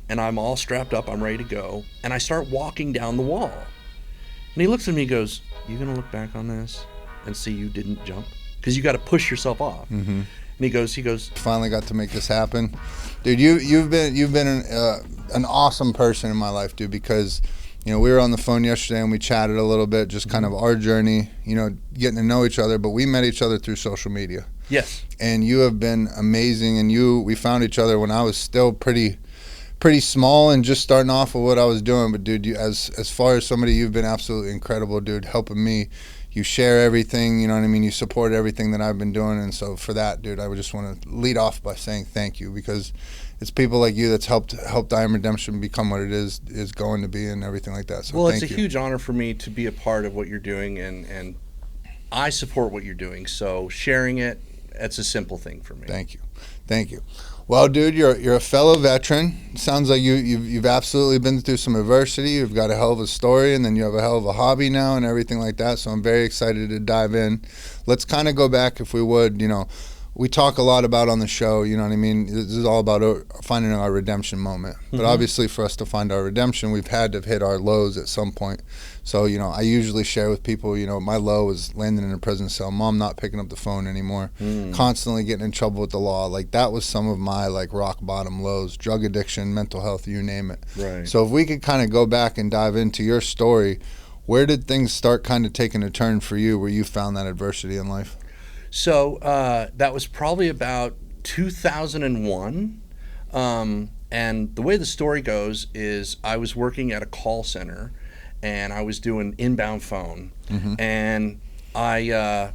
and I'm all strapped up. I'm ready to go. And I start walking down the wall. And he looks at me and goes, "You going to look back on this and see you didn't jump? Because you got to push yourself off." Mm-hmm. And he goes, Finally got to make this happen, dude. You've been an awesome person in my life, dude. Because we were on the phone yesterday and we chatted a little bit, just kind of our journey, getting to know each other. But we met each other through social media. yes. And you have been amazing. And we found each other when I was still pretty small and just starting off with what I was doing. But dude, as far as somebody, you've been absolutely incredible, dude, helping me. You share everything, you know what I mean? You support everything that I've been doing. And so for that, dude, I would just want to lead off by saying thank you, because it's people like you that's helped I Am Redemption become what it is going to be and everything like that. So Well, thank it's a you. huge honor for me to be a part of what you're doing, and I support what you're doing. So sharing it, it's a simple thing for me. Thank you. Well, dude, you're a fellow veteran. Sounds like you've absolutely been through some adversity. You've got a hell of a story, and then you have a hell of a hobby now and everything like that. So I'm very excited to dive in. Let's kind of go back, if we would. We talk a lot about on the show, you know what I mean? This is all about finding our redemption moment. But obviously for us to find our redemption, we've had to hit our lows at some point. So, I usually share with people, my low was landing in a prison cell, mom not picking up the phone anymore, constantly getting in trouble with the law. Like, that was some of my, rock bottom lows, drug addiction, mental health, you name it. Right. So if we could kind of go back and dive into your story, where did things start kind of taking a turn for you where you found that adversity in life? So that was probably about 2001. And the way the story goes is I was working at a call center, and I was doing inbound phone. And I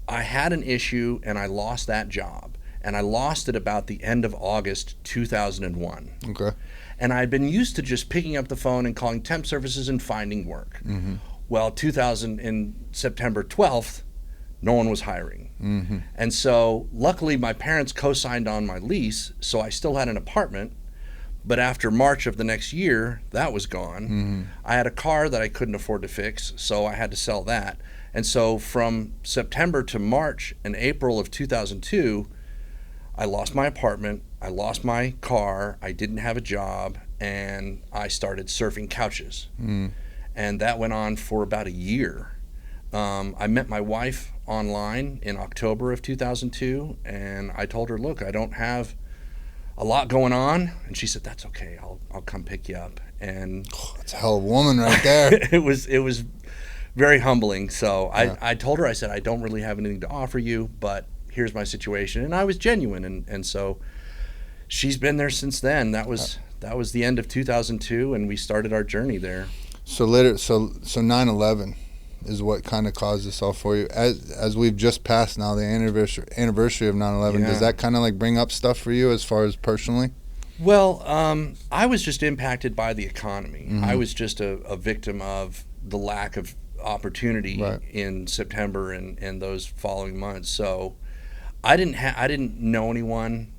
had an issue, and I lost that job. And I lost it about the end of August 2001. Okay. And I'd been used to just picking up the phone and calling temp services and finding work. Well, 2000 in September 12th, no one was hiring. And so luckily my parents co-signed on my lease, so I still had an apartment. But after March of the next year, that was gone. I had a car that I couldn't afford to fix, so I had to sell that. And so from September to March and April of 2002, I lost my apartment, I lost my car, I didn't have a job, and I started surfing couches. And that went on for about a year. I met my wife online in October of 2002, and I told her, "Look, I don't have a lot going on," and she said, "That's okay. I'll come pick you up." And That's a hell of a woman right there. it was very humbling. So I told her, I said, "I don't really have anything to offer you, but here's my situation," and I was genuine, and so she's been there since then. That was the end of 2002, and we started our journey there. So 9/11 is what kind of caused this all for you. As we've just passed now the anniversary of 9/11, does that kind of bring up stuff for you as far as personally? Well, I was just impacted by the economy. I was just a victim of the lack of opportunity in September and those following months. So I didn't know anyone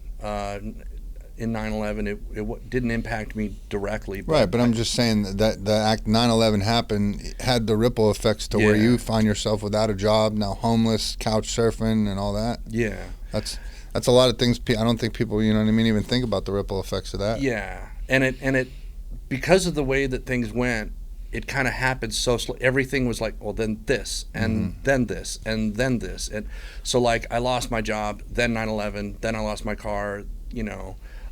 in 9/11. It didn't impact me directly. But I'm just saying that the act 9/11 happened, had the ripple effects to where you find yourself without a job, now homeless, couch surfing, and all that. Yeah. That's a lot of things. I don't think people, you know what I mean, even think about the ripple effects of that. Yeah, and it because of the way that things went, it kind of happened so slow. Everything was like, well, then this, and then this, and then this, and so I lost my job, then 9/11, then I lost my car,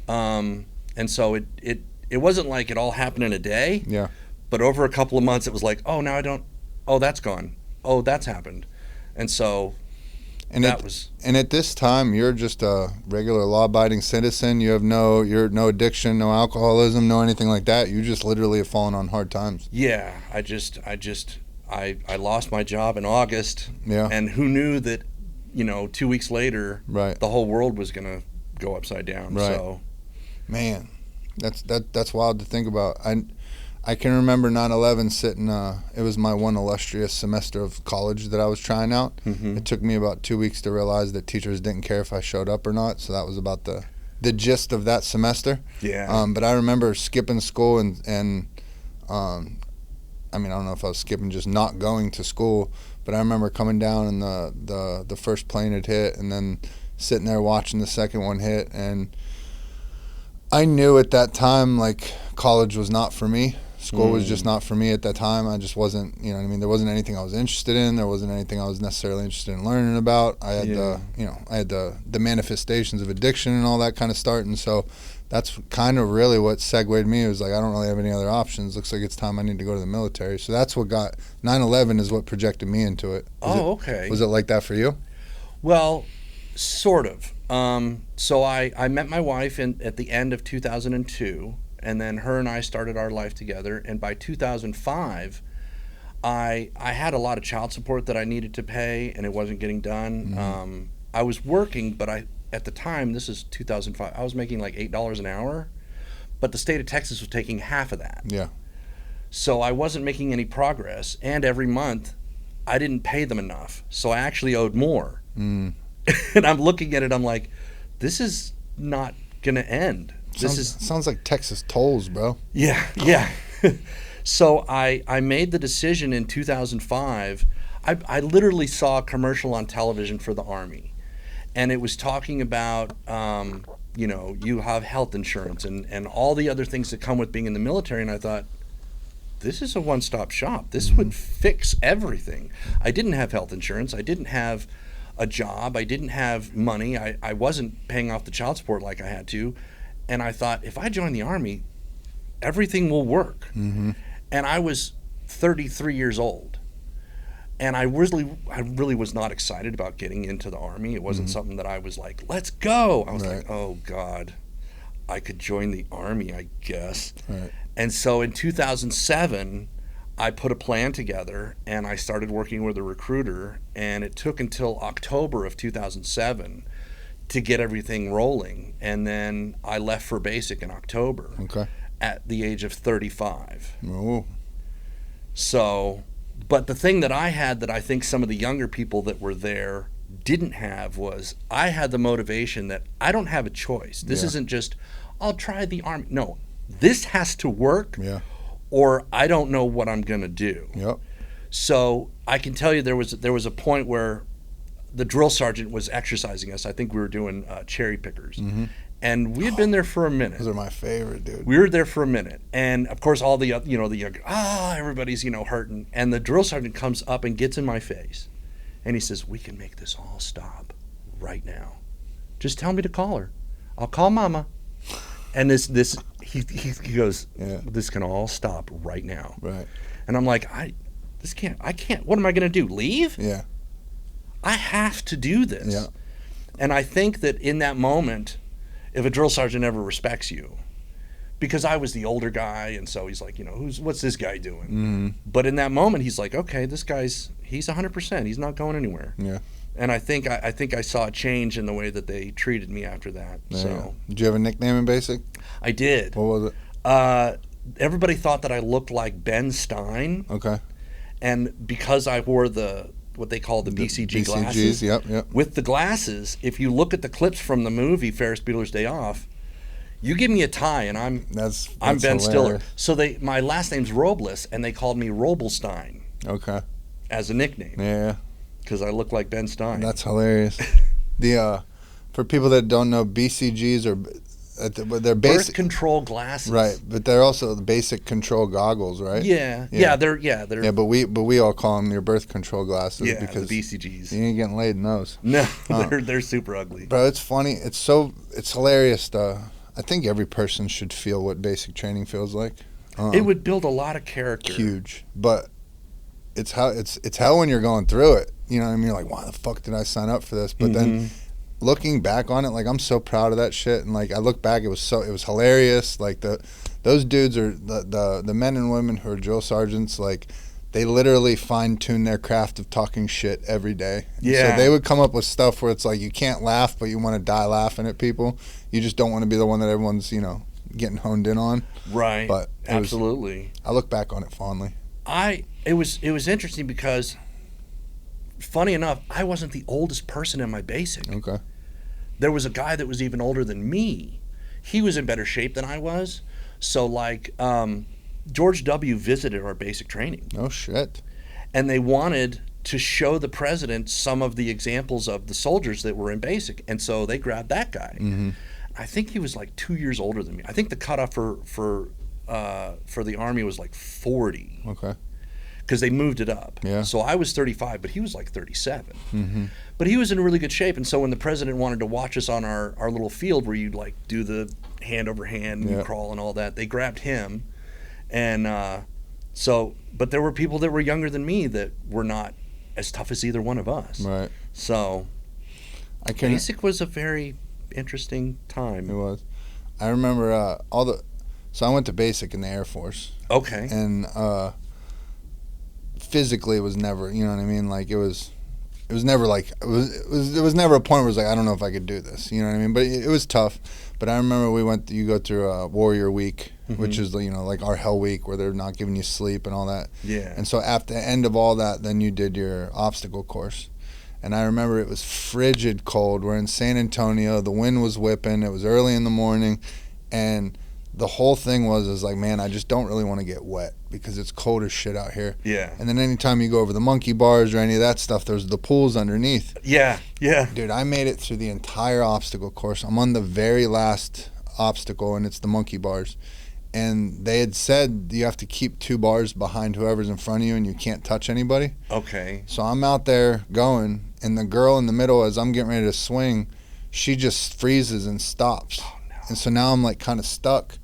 and so it wasn't like it all happened in a day. Yeah. But over a couple of months, it was like, oh, now I don't. Oh, that's gone. Oh, that's happened, and so. And at this time, you're just a regular law-abiding citizen. You're no addiction, no alcoholism, no anything like that. You just literally have fallen on hard times. Yeah, I lost my job in August. Yeah. And who knew that, 2 weeks later, the whole world was gonna go upside down. Right. So, man, that's wild to think about. I can remember 9/11 sitting, it was my one illustrious semester of college that I was trying out. It took me about 2 weeks to realize that teachers didn't care if I showed up or not. So that was about the gist of that semester. Yeah. But I remember skipping school and I don't know if I was skipping, just not going to school. But I remember coming down and the first plane had hit, and then sitting there watching the second one hit. And I knew at that time, like, college was not for me. School was just not for me at that time. I just wasn't, you know what I mean? There wasn't anything I was interested in. There wasn't anything I was necessarily interested in learning about. I had the manifestations of addiction and all that kind of starting. So that's kind of really what segued me. It was like, I don't really have any other options. Looks like it's time I need to go to the military. So that's what got 9/11 is what projected me into it. Okay. Was it like that for you? Well, sort of. So I met my wife at the end of 2002, and then her and I started our life together. And by 2005, I had a lot of child support that I needed to pay, and it wasn't getting done. I was working, but at the time, this is 2005, I was making like $8 an hour, but the state of Texas was taking half of that. Yeah. So I wasn't making any progress, and every month I didn't pay them enough. So I actually owed more. And I'm looking at it, I'm like, this is not gonna end. Sounds like Texas tolls, bro. Yeah. So I made the decision in 2005. I literally saw a commercial on television for the Army, and it was talking about you have health insurance and all the other things that come with being in the military, and I thought, this is a one-stop shop. This would fix everything. I didn't have health insurance. I didn't have a job. I didn't have money. I wasn't paying off the child support like I had to. And I thought, if I join the Army, everything will work. And I was 33 years old. And I really was not excited about getting into the Army. It wasn't something that I was like, let's go. I was like, oh, God, I could join the Army, I guess. Right. And so in 2007, I put a plan together, and I started working with a recruiter, and it took until October of 2007 to get everything rolling. And then I left for basic in October at the age of 35. Oh. So, but the thing that I had that I think some of the younger people that were there didn't have was I had the motivation that I don't have a choice. This isn't just, I'll try the Army. No, this has to work. Yeah. Or I don't know what I'm going to do. Yep. So I can tell you there was a point where the drill sergeant was exercising us. I think we were doing cherry pickers. And we had been there for a minute. Those are my favorite, dude. We were there for a minute. And of course all the younger, everybody's, hurting. And the drill sergeant comes up and gets in my face. And he says, we can make this all stop right now. Just tell me to call her. I'll call Mama. And he goes, this can all stop right now. Right. And I'm like, I can't. What am I going to do? Leave? Yeah. I have to do this. Yeah. And I think that in that moment, if a drill sergeant ever respects you, because I was the older guy, and so he's like, what's this guy doing? But in that moment, he's like, okay, he's 100%. He's not going anywhere. Yeah. And I think I saw a change in the way that they treated me after that. Yeah. So Did you have a nickname in basic? I did. What was it? Everybody thought that I looked like Ben Stein. Okay. And because I wore what they call the BCG glasses. Yep. With the glasses, if you look at the clips from the movie Ferris Bueller's Day Off, you give me a tie and I'm Ben hilarious. Stiller. So my last name's Robles, and they called me Robelstein. Okay. As a nickname. Yeah. Because I look like Ben Stein. That's hilarious. For people that don't know, BCGs they're basic birth control glasses. Right, but they're also the basic control goggles, right? Yeah. They're Yeah, but we all call them your birth control glasses because the BCGs. You ain't getting laid in those. No, they're super ugly. Bro, it's funny. It's hilarious. I think every person should feel what basic training feels like. It would build a lot of character. Huge, but it's hell when you're going through it. You know what I mean? You're like, why the fuck did I sign up for this? But then looking back on it, like, I'm so proud of that shit. And like, I look back, it was hilarious. Like those dudes are the men and women who are drill sergeants. Like, they literally fine tune their craft of talking shit every day. Yeah. So they would come up with stuff where it's like, you can't laugh, but you want to die laughing at people. You just don't want to be the one that everyone's, getting honed in on. Right. But absolutely. I look back on it fondly. It was interesting because, funny enough, I wasn't the oldest person in my basic. Okay. There was a guy that was even older than me. He was in better shape than I was. So, like, George W. visited our basic training. Oh, shit. And they wanted to show the president some of the examples of the soldiers that were in basic. And so they grabbed that guy. I think he was like 2 years older than me. I think the cutoff for the Army was like 40. Okay. Because they moved it up. Yeah. So I was 35, but he was like 37. Mm-hmm. But he was in really good shape. And so when the president wanted to watch us on our little field where you'd like do the hand over hand, and you crawl and all that, they grabbed him. And but there were people that were younger than me that were not as tough as either one of us. Right. So basic was a very interesting time. It was. I remember so I went to basic in the Air Force. Okay. And physically it was never, you know what I mean? Like it was never like, there was never a point where it was like, I don't know if I could do this, you know what I mean? But it was tough. But I remember you go through a Warrior Week, which is, you know, like our Hell Week where they're not giving you sleep and all that. Yeah. And so after the end of all that, then you did your obstacle course. And I remember it was frigid cold. We're in San Antonio. The wind was whipping. It was early in the morning. And the whole thing was like, man, I just don't really want to get wet because it's cold as shit out here. Yeah. And then anytime you go over the monkey bars or any of that stuff, there's the pools underneath. Yeah, yeah. Dude, I made it through the entire obstacle course. I'm on the very last obstacle, and it's the monkey bars. And they had said you have to keep 2 bars behind whoever's in front of you and you can't touch anybody. Okay. So I'm out there going, and the girl in the middle, as I'm getting ready to swing, she just freezes and stops. Oh, no. And so now I'm like kind of stuck.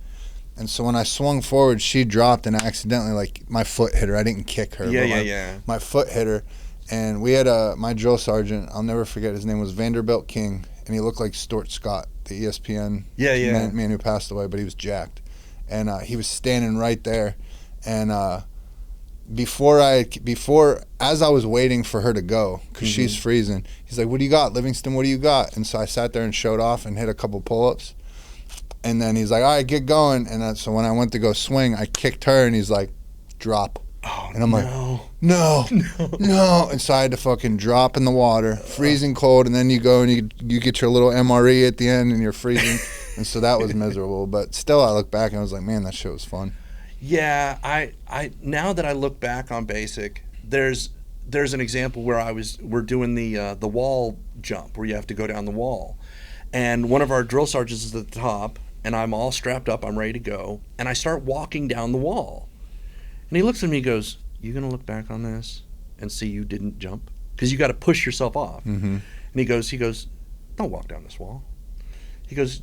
And so when I swung forward, she dropped and accidentally, like, my foot hit her. I didn't kick her. Yeah. My foot hit her. And we had my drill sergeant, I'll never forget, his name was Vanderbilt King, and he looked like Stuart Scott, the ESPN man who passed away, but he was jacked. And he was standing right there. And as I was waiting for her to go, because she's freezing, he's like, "What do you got, Livingston? What do you got?" And so I sat there and showed off and hit a couple pull-ups. And then he's like, "All right, get going." And so when I went to go swing, I kicked her, and he's like, "Drop." Oh, and I'm like, no. And so I had to fucking drop in the water, freezing cold, and then you go and you get your little MRE at the end, and you're freezing. And so that was miserable. But still, I look back and I was like, man, that shit was fun. Yeah, I now that I look back on basic, there's an example where we're doing the wall jump where you have to go down the wall, and one of our drill sergeants is at the top, and I'm all strapped up, I'm ready to go, and I start walking down the wall. And he looks at me and goes, "You going to look back on this and see you didn't jump? Because you got to push yourself off." And he goes, "Don't walk down this wall." He goes,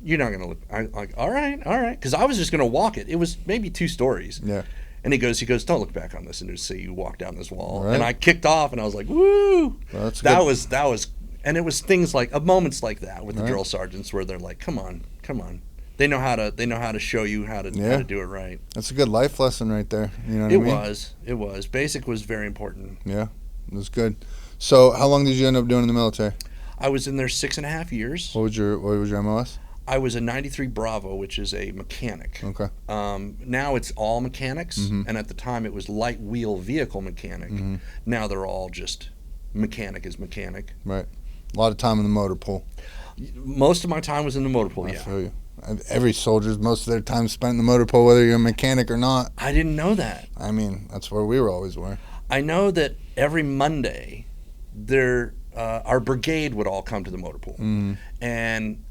"You're not going to look." I'm like, all right. Because I was just going to walk it. It was maybe 2 stories. Yeah. And he goes, "Don't look back on this and just see you walk down this wall." Right. And I kicked off and I was like, woo. Well, that was, and it was things like, moments like that with the drill sergeants where they're like, come on. They know how to show you how to do it right. That's a good life lesson right there. You know what I mean? It was. Basic was very important. Yeah, it was good. So how long did you end up doing in the military? I was in there 6.5 years. What was your MOS? I was a 93 Bravo, which is a mechanic. Okay. Now it's all mechanics, and at the time it was light wheel vehicle mechanic. Now they're all just mechanic is mechanic. Right. A lot of time in the motor pool. Most of my time was in the motor pool, I feel you. Every soldier's most of their time spent in the motor pool, whether you're a mechanic or not. I didn't know that. I mean, that's where we always were. I know that every Monday, our brigade would all come to the motor pool. And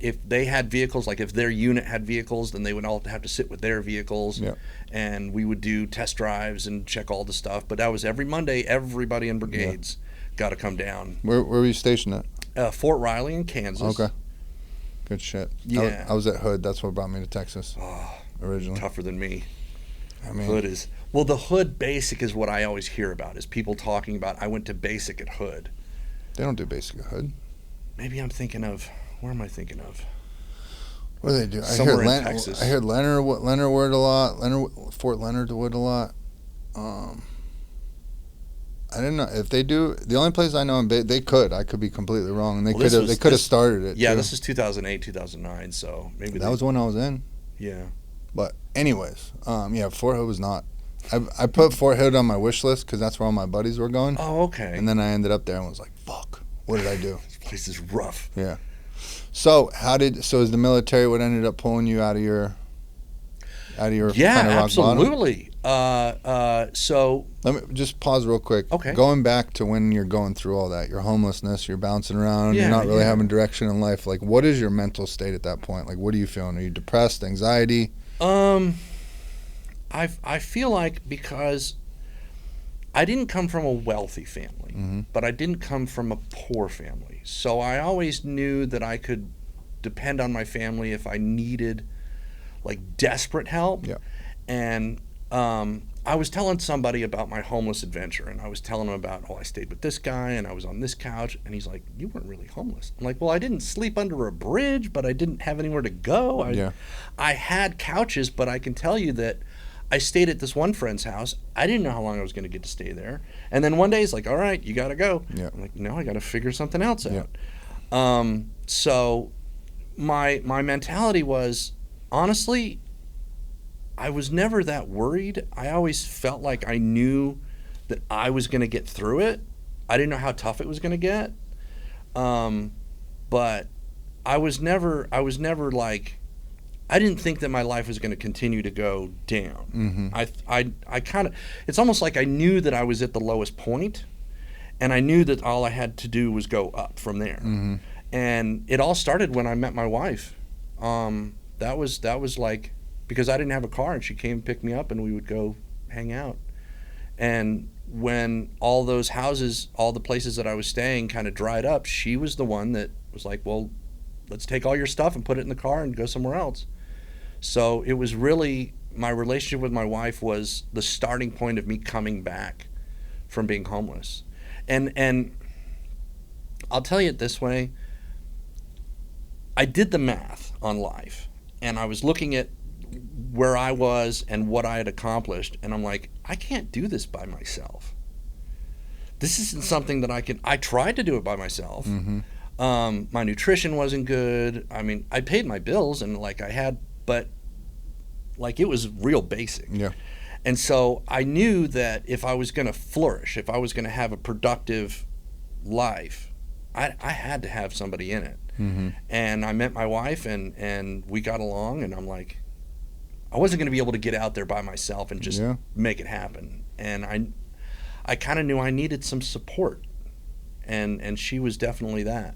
if they had vehicles, like if their unit had vehicles, then they would all have to sit with their vehicles. Yep. And we would do test drives and check all the stuff. But that was every Monday, everybody in brigades got to come down. Where were you stationed at? Fort Riley in Kansas. Okay. Good shit. Yeah. I was at Hood. That's what brought me to Texas originally. Tougher than me. I mean, Hood is... Well, the Hood basic is what I always hear about, is people talking about, I went to basic at Hood. They don't do basic at Hood. Maybe I'm thinking of... Where am I thinking of? What do they do? Somewhere in Texas. I heard Leonard Wood a lot. Fort Leonard Wood a lot. I didn't know if they do. The only place I know they could. I could be completely wrong. And they could have started it. Yeah, too. This is 2008, 2009. So maybe that was when I was in. Yeah. But anyways, Fort Hood was not. I put Fort Hood on my wish list because that's where all my buddies were going. Oh, okay. And then I ended up there and was like, "Fuck, what did I do?" This place is rough. Yeah. So is the military what ended up pulling you out of your out of your Yeah, kind of rock bottom? absolutely. So Let me just pause real quick. Okay. Going back to when you're going through all that, your homelessness, you're bouncing around, you're not really having direction in life. Like, what is your mental state at that point? Like, what are you feeling? Are you depressed, anxiety? I feel like, because I didn't come from a wealthy family, but I didn't come from a poor family. So I always knew that I could depend on my family if I needed like desperate help. Yeah. And I was telling somebody about my homeless adventure, and I was telling him about, I stayed with this guy and I was on this couch, and he's like, you weren't really homeless. I'm like, well, I didn't sleep under a bridge, but I didn't have anywhere to go. I had couches, but I can tell you that I stayed at this one friend's house. I didn't know how long I was going to get to stay there. And then one day he's like, all right, you got to go. Yeah. I'm like, no, I got to figure something else out. Yeah. So my mentality was, honestly, I was never that worried. I always felt like I knew that I was going to get through it. I didn't know how tough it was going to get. But I was never like, I didn't think that my life was going to continue to go down. I kind of, it's almost like I knew that I was at the lowest point, and I knew that all I had to do was go up from there. And it all started when I met my wife. That was like, because I didn't have a car, and she came and picked me up, and we would go hang out. And when all those houses, all the places that I was staying kind of dried up, she was the one that was like, well, let's take all your stuff and put it in the car and go somewhere else. So it was really, my relationship with my wife was the starting point of me coming back from being homeless. And I'll tell you it this way, I did the math on life, and I was looking at where I was and what I had accomplished, and I'm like, I can't do this by myself. This isn't something that I tried to do it by myself. My nutrition wasn't good. I mean, I paid my bills, and like I had, but like it was real basic. Yeah. And so I knew that if I was going to flourish, if I was going to have a productive life, I had to have somebody in it. And I met my wife, and we got along, and I'm like, I wasn't going to be able to get out there by myself and just make it happen. And I kind of knew I needed some support, and she was definitely that.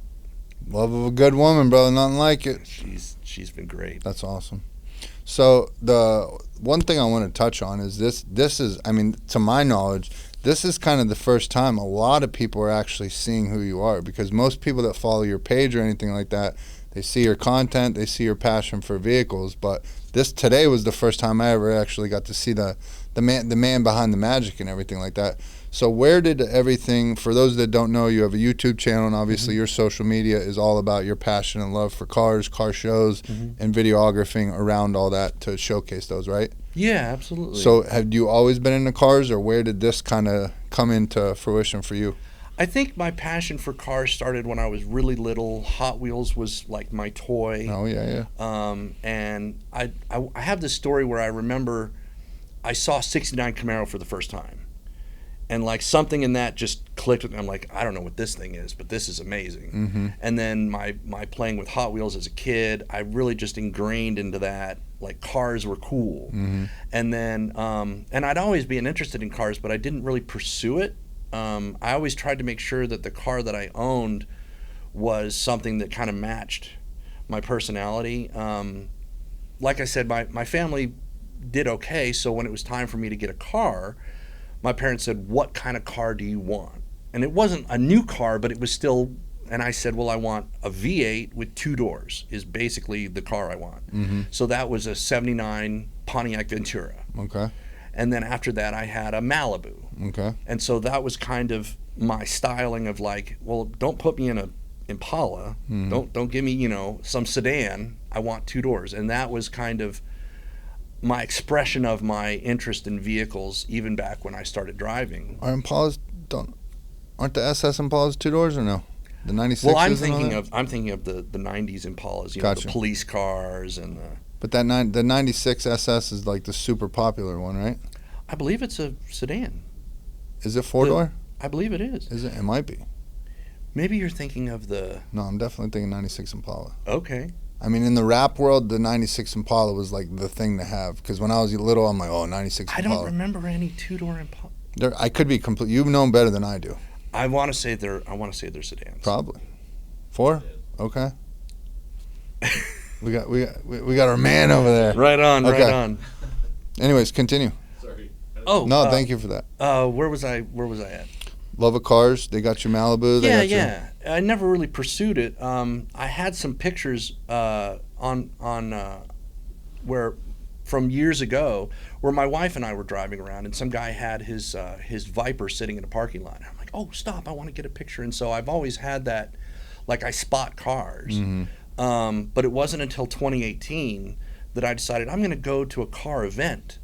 Love of a good woman, brother. Nothing like it. She's been great. That's awesome. So the one thing I want to touch on is this is, I mean, to my knowledge, this is kind of the first time a lot of people are actually seeing who you are, because most people that follow your page or anything like that, they see your content, they see your passion for vehicles, but today was the first time I ever actually got to see the man behind the magic and everything like that. So where did everything, for those that don't know, you have a YouTube channel, and obviously your social media is all about your passion and love for cars, car shows, and videographing around all that to showcase those, right? Yeah, absolutely. So have you always been into cars, or where did this kind of come into fruition for you? I think my passion for cars started when I was really little. Hot Wheels was like my toy. Oh, yeah. And I have this story where I remember I saw 69 Camaro for the first time. And like something in that just clicked with me. I'm like, I don't know what this thing is, but this is amazing. And then my playing with Hot Wheels as a kid, I really just ingrained into that. Like cars were cool. And then, and I'd always been interested in cars, but I didn't really pursue it. I always tried to make sure that the car that I owned was something that kind of matched my personality. Like I said, my family did okay, so when it was time for me to get a car, my parents said, what kind of car do you want? And it wasn't a new car, but it was still, and I said, well, I want a V8 with 2 doors is basically the car I want. So that was a 79 Pontiac Ventura. Okay. And then after that, I had a Malibu. Okay. And so that was kind of my styling of like, well, don't put me in a Impala. Don't give me, some sedan. I want 2 doors. And that was kind of my expression of my interest in vehicles, even back when I started driving. Are Impalas, aren't the SS Impalas 2 doors, or no? The 96s? Well, I'm thinking of the 90s Impalas, Gotcha. The police cars and the. But the 96 SS is like the super popular one, right? I believe it's a sedan. Is it 4-door? I believe it is. Is it? It might be. Maybe you're thinking of the. No, I'm definitely thinking 96 Impala. Okay. I mean, in the rap world, the 96 Impala was like the thing to have. Because when I was little, I'm like, oh, 96 Impala. I don't remember any two-door Impala. I could be complete. You know them better than I do. I want to say they're sedans. Probably. 4? Okay. we got our man over there. Right on, okay. Right on. Anyways, continue. Sorry. Oh. No, thank you for that. Where was I at? Love of cars. They got you Malibu. They got Yeah. I never really pursued it. I had some pictures on where from years ago where my wife and I were driving around, and some guy had his Viper sitting in a parking lot. And I'm like, oh, stop! I want to get a picture. And so I've always had that, like I spot cars. Mm-hmm. But it wasn't until 2018 that I decided I'm going to go to a car event,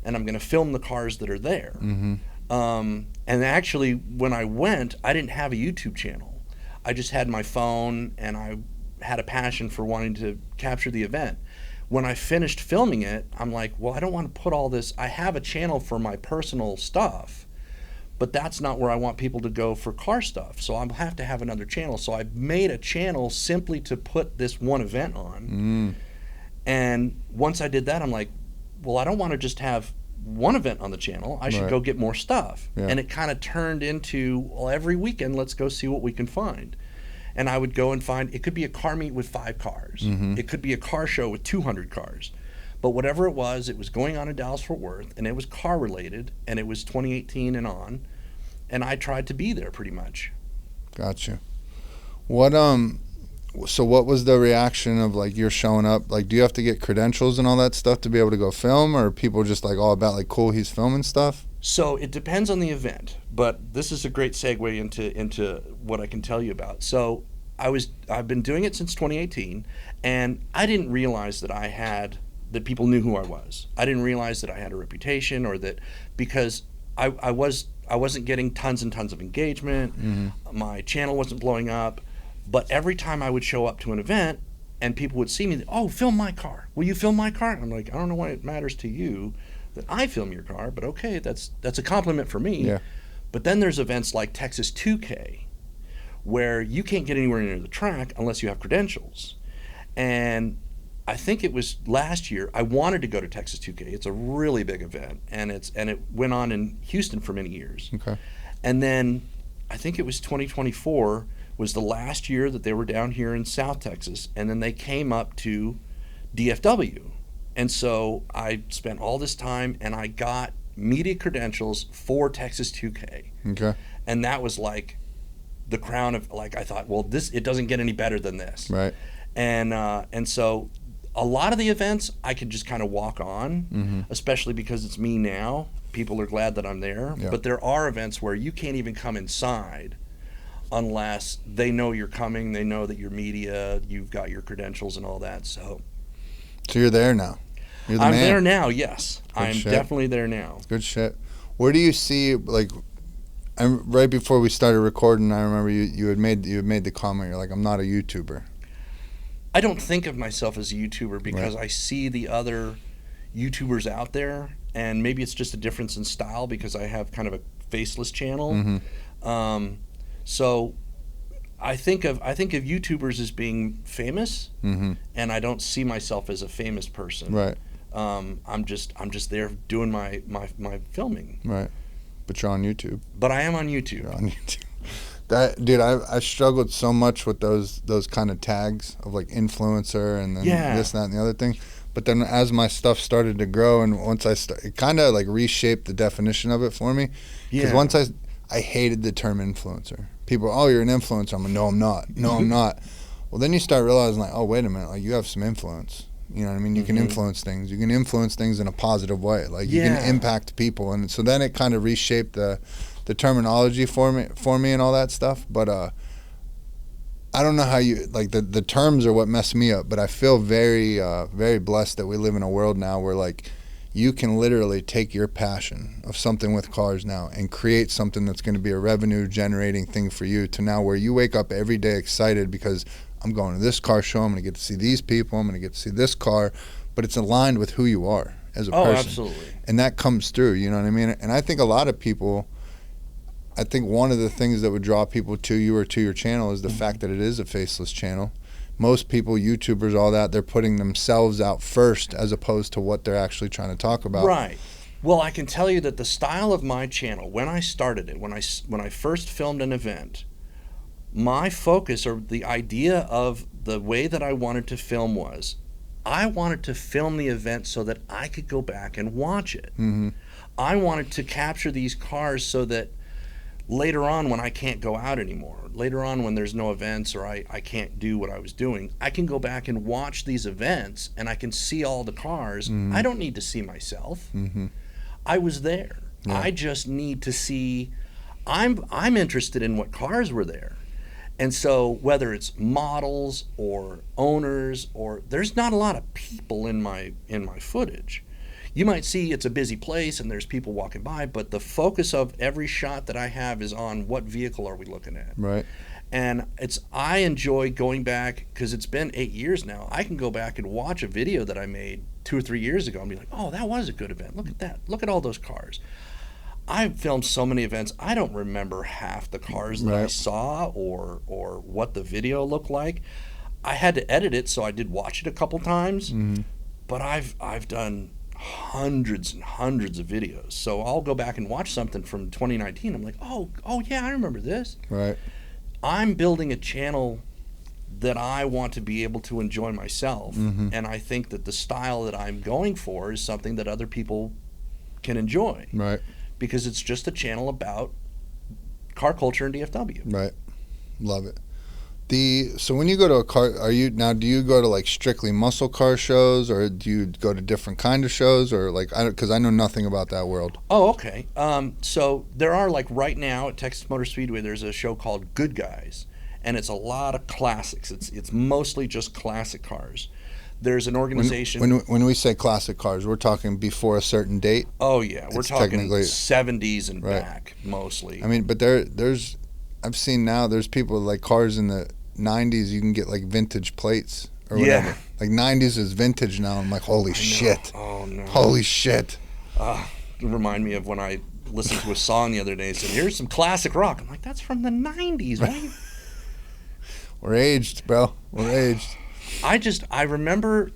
and I'm going to film the cars that are there. Mm-hmm. And actually, when I went, I didn't have a YouTube channel. I just had my phone, and I had a passion for wanting to capture the event. When I finished filming it, I'm like, well, I don't want to put all this. I have a channel for my personal stuff, but that's not where I want people to go for car stuff. So I'll have to have another channel. So I made a channel simply to put this one event on. And once I did that, I'm like, well, I don't want to just have one event on the channel. I should go get more stuff. Yeah. And it kind of turned into, well, every weekend, let's go see what we can find. And I would go and find, it could be a car meet with 5 cars. Mm-hmm. It could be a car show with 200 cars. But whatever it was going on in Dallas-Fort Worth, and it was car related, and it was 2018 and on. And I tried to be there pretty much. Gotcha. So what was the reaction of like you're showing up? Like, do you have to get credentials and all that stuff to be able to go film, or are people just like all about like, cool, he's filming stuff? So it depends on the event, but this is a great segue into what I can tell you about. So I've been doing it since 2018, and I didn't realize that people knew who I was. I didn't realize that I had a reputation, or that because I wasn't getting tons and tons of engagement. Mm-hmm. My channel wasn't blowing up. But every time I would show up to an event and people would see me, oh, film my car. Will you film my car? And I'm like, I don't know why it matters to you that I film your car, but okay, that's a compliment for me. Yeah. But then there's events like Texas 2K where you can't get anywhere near the track unless you have credentials. And I think it was last year, I wanted to go to Texas 2K. It's a really big event, and it went on in Houston for many years. Okay. And then I think it was 2024 was the last year that they were down here in South Texas, and then they came up to DFW. And so I spent all this time, and I got media credentials for Texas 2K. Okay. And that was like the crown of, like, I thought, well, it doesn't get any better than this. Right. And so a lot of the events I could just kind of walk on, especially because it's me now. People are glad that I'm there. Yeah. But there are events where you can't even come inside unless they know you're coming, they know that you're media, you've got your credentials and all that. So you're there now. You're the I'm man. there now, yes. I'm shit. definitely there now. Good shit. Where do you see, like, right before we started recording, I remember you had made the comment, you're like, I'm not a YouTuber. I don't think of myself as a YouTuber because Right. I see the other YouTubers out there, and maybe it's just a difference in style because I have kind of a faceless channel. Mm-hmm. So I think of YouTubers as being famous, Mm-hmm. and I don't see myself as a famous person. Right. I'm just there doing my filming. Right. But you're on YouTube. But I am on YouTube. You're on YouTube. That, dude, I struggled so much with those kind of tags of like influencer and then this, that, and the other thing. But then as my stuff started to grow, and once it kind of like reshaped the definition of it for me. Because once I hated the term influencer. People, oh, you're an influencer. I'm like, no, I'm not. No, I'm not. Well, then you start realizing like, oh, wait a minute, like you have some influence. You know what I mean? You can influence things. You can influence things in a positive way. Like you can impact people. And so then it kind of reshaped the terminology for me and all that stuff. But I don't know how you, like the terms are what mess me up. But I feel very, very blessed that we live in a world now where like you can literally take your passion of something with cars now and create something that's going to be a revenue generating thing for you, to now where you wake up every day excited because I'm going to this car show, I'm going to get to see these people, I'm going to get to see this car, but it's aligned with who you are as a person. Oh, absolutely. And that comes through, you know what I mean? And I think a lot of people, I think one of the things that would draw people to you or to your channel is the fact that it is a faceless channel, most people, YouTubers, all that, they're putting themselves out first as opposed to what they're actually trying to talk about. Right. Well, I can tell you that the style of my channel, when I started it, when I first filmed an event, my focus, or the idea of the way that I wanted to film, was I wanted to film the event so that I could go back and watch it. Mm-hmm. I wanted to capture these cars so that later on, when I can't go out anymore, later on when there's no events or I can't do what I was doing, I can go back and watch these events and I can see all the cars. Mm-hmm. I don't need to see myself. Mm-hmm. I was there. Yeah. I just need to see. I'm interested in what cars were there. And so whether it's models or owners, or there's not a lot of people in my footage. You might see it's a busy place and there's people walking by, but the focus of every shot that I have is on what vehicle are we looking at. Right. And I enjoy going back, because it's been 8 years now. I can go back and watch a video that I made 2 or 3 years ago and be like, oh, that was a good event. Look at that. Look at all those cars. I've filmed so many events, I don't remember half the cars that I saw or what the video looked like. I had to edit it, so I did watch it a couple times. Mm-hmm. But I've done hundreds and hundreds of videos. So I'll go back and watch something from 2019. I'm like, oh yeah, I remember this. Right. I'm building a channel that I want to be able to enjoy myself. Mm-hmm. And I think that the style that I'm going for is something that other people can enjoy. Right. Because it's just a channel about car culture and DFW. Right. Love it. So when you go to a car, do you go to like strictly muscle car shows, or do you go to different kind of shows, or like, because I know nothing about that world. Oh, okay. So there are, like, right now at Texas Motor Speedway, there's a show called Good Guys, and it's a lot of classics. It's mostly just classic cars. There's an organization. When we say classic cars, we're talking before a certain date. Oh yeah, we're talking 70s and right. back mostly. I mean, but I've seen now there's people with like cars in the 90s. You can get like vintage plates or whatever. Yeah. Like 90s is vintage now. I'm like, holy shit. Oh no. Holy shit. Remind me of when I listened to a song the other day. It said, "Here's some classic rock." I'm like, that's from the 90s, right? We're aged, bro. We're aged. I remember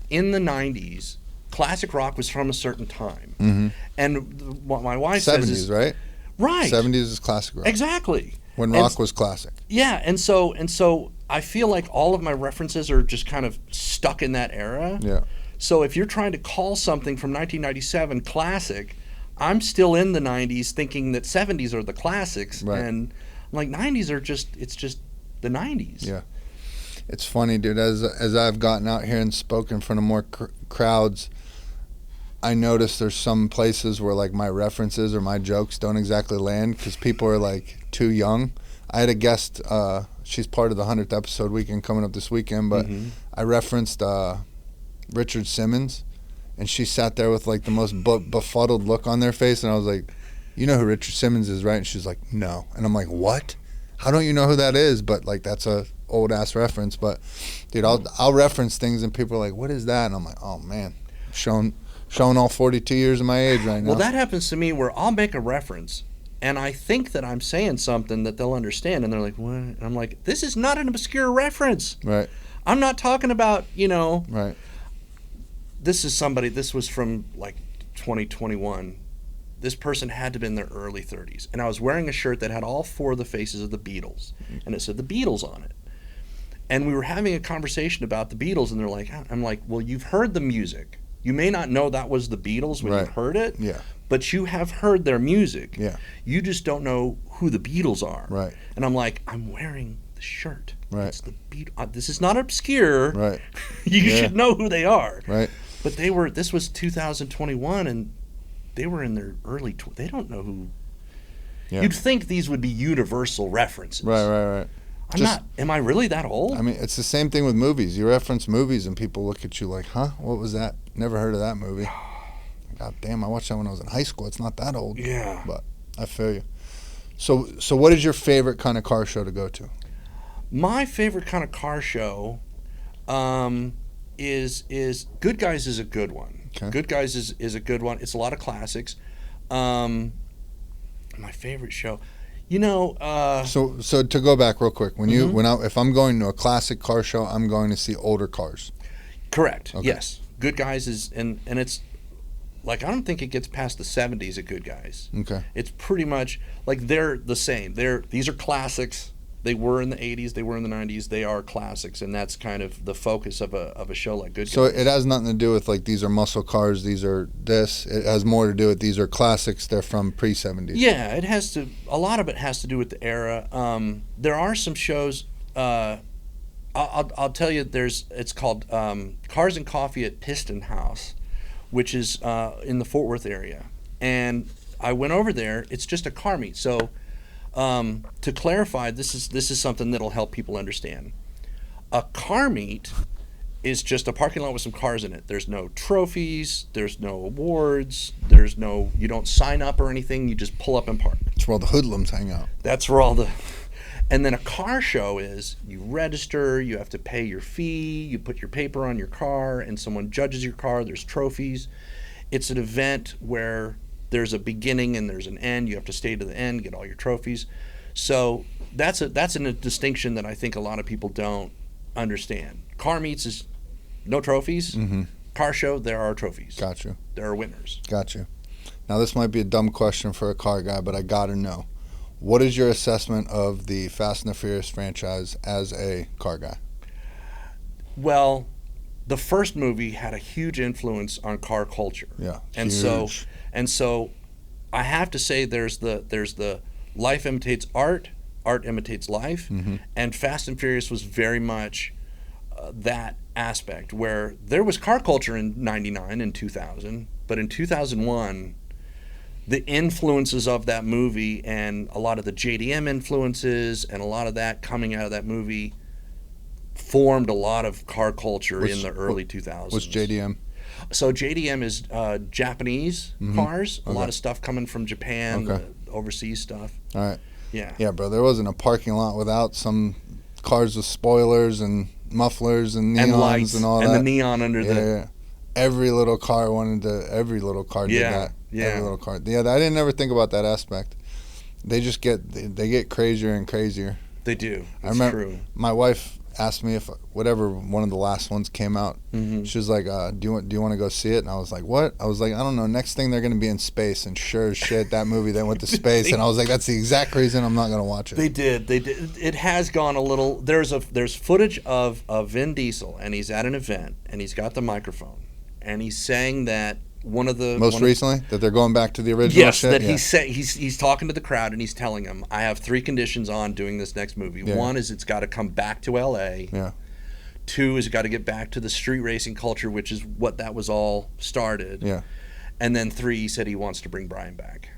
in the 90s, classic rock was from a certain time. Mm-hmm. And what my wife 70s, says is... right? Right. 70s is classic rock. Exactly. When rock was classic. Yeah, and so I feel like all of my references are just kind of stuck in that era. Yeah. So if you're trying to call something from 1997 classic, I'm still in the 90s thinking that 70s are the classics. Right. And I'm like, 90s are just the 90s. Yeah. It's funny, dude, as I've gotten out here and spoken in front of more crowds, I notice there's some places where like my references or my jokes don't exactly land because people are like too young. I had a guest, she's part of the 100th episode weekend coming up this weekend, but I referenced Richard Simmons, and she sat there with like the most befuddled look on their face, and I was like, you know who Richard Simmons is, right? And she's like, no. And I'm like, what? How don't you know who that is? But like, that's a old ass reference. But dude, I'll reference things and people are like, what is that? And I'm like, oh man, showing all 42 years of my age right now. Well, that happens to me where I'll make a reference and I think that I'm saying something that they'll understand, and they're like, what? And I'm like, this is not an obscure reference. Right. I'm not talking about, Right. This was from like 2021. This person had to be in their early 30s. And I was wearing a shirt that had all 4 of the faces of the Beatles. And it said the Beatles on it. And we were having a conversation about the Beatles, and they're like, I'm like, well, you've heard the music. You may not know that was the Beatles when you heard it. Yeah. But you have heard their music. Yeah. You just don't know who the Beatles are. Right. And I'm like, I'm wearing the shirt. Right. It's the Beatles. This is not obscure. Right. You should know who they are. Right. But this was 2021, and they were in their early they don't know who. Yeah. You'd think these would be universal references. Right. Am I really that old? I mean, it's the same thing with movies. You reference movies and people look at you like, huh? What was that? Never heard of that movie. God damn, I watched that when I was in high school. It's not that old. Yeah. But I feel you. So what is your favorite kind of car show to go to? My favorite kind of car show is Good Guys is a good one. Okay. Good Guys is a good one. It's a lot of classics. My favorite show, So to go back real quick, if I'm going to a classic car show, I'm going to see older cars. Correct. Okay. Yes. Good Guys is and it's like, I don't think it gets past the 70s at Good Guys. Okay. It's pretty much like they're the same. These are classics. They were in the 80s, they were in the 90s, they are classics, and that's kind of the focus of a show like Good Guys. So it has nothing to do with like these are muscle cars, these are this. It has more to do with these are classics, they're from pre-70s. Yeah, a lot of it has to do with the era. There are some shows, I'll tell you, it's called Cars and Coffee at Piston House, which is in the Fort Worth area. And I went over there, it's just a car meet. So to clarify, this is something that'll help people understand. A car meet is just a parking lot with some cars in it. There's no trophies, there's no awards, you don't sign up or anything, you just pull up and park. That's where all the hoodlums hang out. That's where and then a car show is you register, you have to pay your fee, you put your paper on your car, and someone judges your car, there's trophies. It's an event where there's a beginning and there's an end. You have to stay to the end, get all your trophies. So that's a distinction that I think a lot of people don't understand. Car meets is no trophies. Mm-hmm. Car show, there are trophies. Got you. There are winners. Got you. Now this might be a dumb question for a car guy, but I gotta know. What is your assessment of the Fast and the Furious franchise as a car guy? Well, the first movie had a huge influence on car culture. Yeah, and huge. so I have to say there's the life imitates art imitates life, mm-hmm. and Fast and Furious was very much that aspect where there was car culture in 99 and 2000, but in 2001 the influences of that movie and a lot of the JDM influences and a lot of that coming out of that movie formed a lot of car culture in the early 2000s. What's JDM? So JDM is Japanese mm-hmm. cars. Okay. A lot of stuff coming from Japan, okay. Overseas stuff. All right. Yeah. Yeah, bro. There wasn't a parking lot without some cars with spoilers and mufflers and neons and lights and all and that. And the neon under yeah. Every little car every little car did that. Yeah. Every little car. Yeah, I didn't ever think about that aspect. They just get crazier and crazier. They do. I remember true. My wife asked me if whatever one of the last ones came out, mm-hmm. she was like, do you want to go see it? And I was like, what? I was like, I don't know. Next thing they're going to be in space, and sure as shit, that movie they went to space, and I was like, that's the exact reason I'm not going to watch it. They did. It has gone a little. There's footage of Vin Diesel, and he's at an event, and he's got the microphone, and he's saying that recently that they're going back to the original. Yes, shit? that he's talking to the crowd and he's telling them, I have 3 conditions on doing this next movie. Yeah. 1 is it's got to come back to LA. Yeah. 2 is it got to get back to the street racing culture, which is what that was all started. Yeah. And then 3, he said he wants to bring Brian back.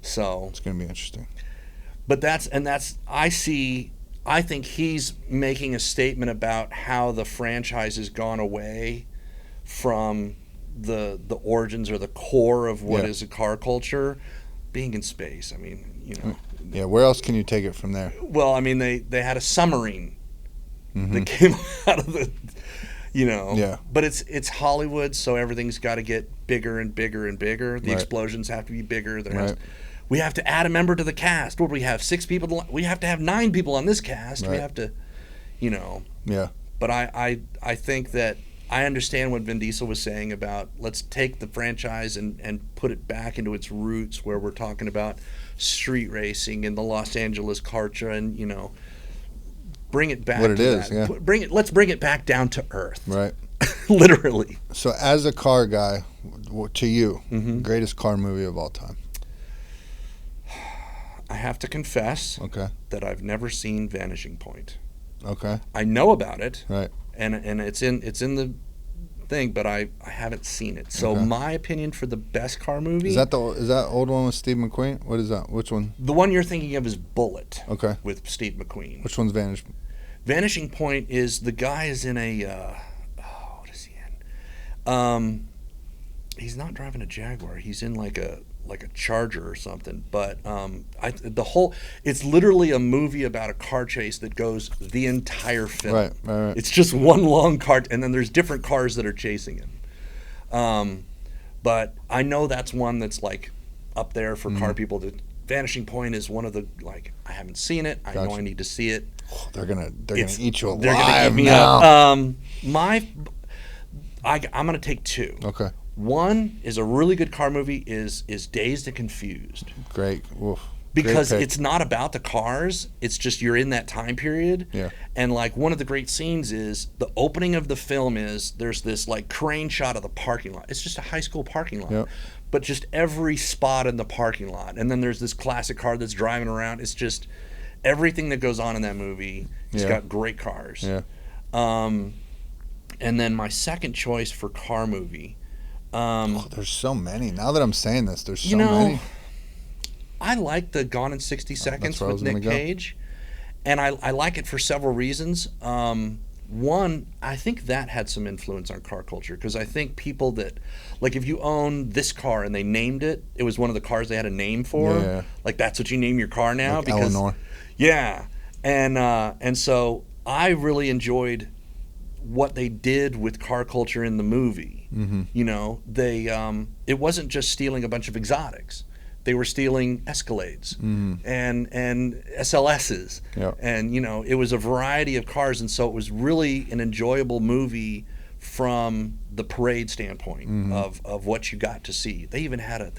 So it's going to be interesting. But I think he's making a statement about how the franchise has gone away from the origins or the core of what is a car culture, being in space. I mean, Yeah, where else can you take it from there? Well, I mean, they had a submarine mm-hmm. that came out of the, Yeah. But it's Hollywood, so everything's got to get bigger and bigger and bigger. The explosions have to be bigger. We have to add a member to the cast. What do we have? 6 people? We have to have 9 people on this cast. Right. We have to, Yeah. But I think that I understand what Vin Diesel was saying about let's take the franchise and put it back into its roots where we're talking about street racing and the Los Angeles culture and, bring it back what it to is, that. yeah. Let's bring it back down to earth. Right. Literally. So as a car guy, to you, mm-hmm. greatest car movie of all time? I have to confess that I've never seen Vanishing Point. Okay. I know about it. Right. And it's in the thing, but I haven't seen it. So my opinion for the best car movie is that old one with Steve McQueen? What is that? Which one? The one you're thinking of is Bullet. Okay. With Steve McQueen. Which one's Vanishing Point is the guy is in a what is he in? He's not driving a Jaguar. He's in like a Charger or something. But it's literally a movie about a car chase that goes the entire film. Right. It's just one long car, and then there's different cars that are chasing him. But I know that's one that's like up there for car people Vanishing Point is one of the, like, I haven't seen it. I know I need to see it. Oh, they're gonna eat you alive. They're gonna eat me now. up. I'm gonna take two. Okay. One is a really good car movie. Is Dazed and Confused. Great. Oof. Because Great pick. it's not about the cars. It's just you're in that time period. Yeah. And like one of the great scenes is the opening of the film is there's this like crane shot of the parking lot. It's just a high school parking lot. Yep. But just every spot in the parking lot. And then there's this classic car that's driving around. It's just everything that goes on in that movie. It's got great cars. Yeah. And then my second choice for car movie. There's so many. Now that I'm saying this, there's so many. I like the Gone in 60 Seconds with Nick Cage, and I like it for several reasons. One, I think that had some influence on car culture because I think people that, like, if you own this car and they named it, it was one of the cars they had a name for. Yeah. Like that's what you name your car now like because Eleanor. Yeah, and so I really enjoyed what they did with car culture in the movie. Mm-hmm. You know, they it wasn't just stealing a bunch of exotics. They were stealing Escalades and SLSs, and you know it was a variety of cars, and so it was really an enjoyable movie from the parade standpoint of what you got to see. They even had an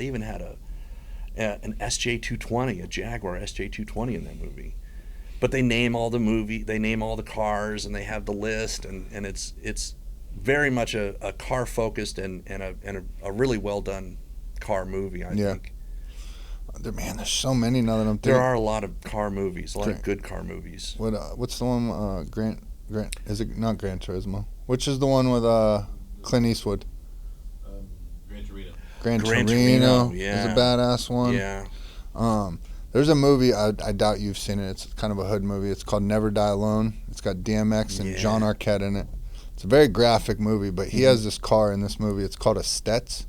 SJ220, a Jaguar SJ220 in that movie, but they name all the cars, and they have the list, and it's very much a car focused and a really well done car movie. I think. Man, there's so many now that I'm thinking. There are a lot of car movies, a lot of good car movies. What's the one? Grant? Is it not Gran Turismo? Which is the one with Clint Eastwood? Gran Torino. Gran Torino yeah. is a badass one. Yeah. There's a movie I doubt you've seen it. It's kind of a hood movie. It's called Never Die Alone. It's got DMX and John Arquette in it. It's a very graphic movie, but he has this car in this movie. It's called a Stetz.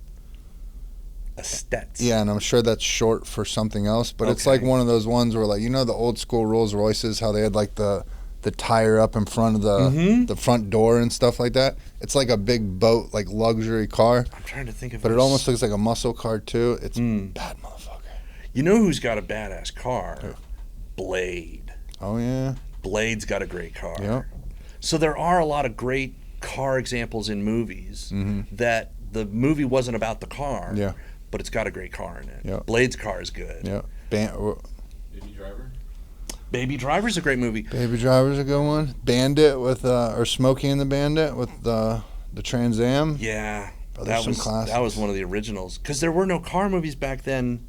A Stetz. Yeah, and I'm sure that's short for something else, but it's like one of those ones where, like, you know, the old school Rolls Royces, how they had like the tire up in front of the front door and stuff like that. It's like a big boat, like luxury car. I'm trying to think of. But it almost looks like a muscle car too. It's bad motherfucker. You know who's got a badass car? Who? Blade. Oh yeah. Blade's got a great car. Yep. So there are a lot of great car examples in movies that the movie wasn't about the car. Yeah. But it's got a great car in it. Yep. Blade's car is good. Yeah. Baby Driver. Baby Driver's a great movie. Baby Driver's a good one. Bandit with or Smokey and the Bandit with the Trans Am. Yeah. That was one of the originals because there were no car movies back then.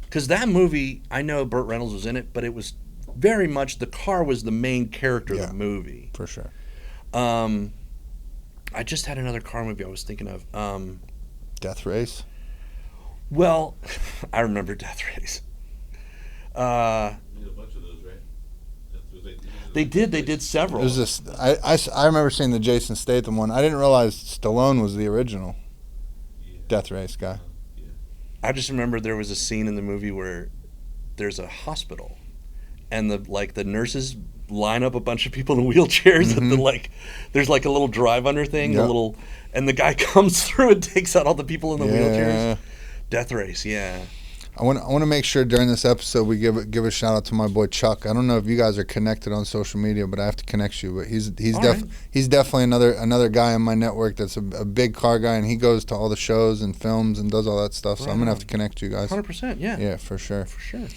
Because that movie, I know Burt Reynolds was in it, but it was very much the car was the main character of the movie. For sure. I just had another car movie I was thinking of. Death Race. Well, I remember Death Race. They did a bunch of those, right? They did several. There's this. I remember seeing the Jason Statham one. I didn't realize Stallone was the original Death Race guy. I just remember there was a scene in the movie where there's a hospital, and the nurses line up a bunch of people in wheelchairs at there's like a little drive under thing, and the guy comes through and takes out all the people in the wheelchairs. Death Race, yeah. I want to make sure during this episode we give a shout out to my boy Chuck. I don't know if you guys are connected on social media, but I have to connect you. But he's definitely another guy in my network that's a big car guy, and he goes to all the shows and films and does all that stuff. So I'm gonna have to connect you guys. 100%, yeah. Yeah, for sure. For sure.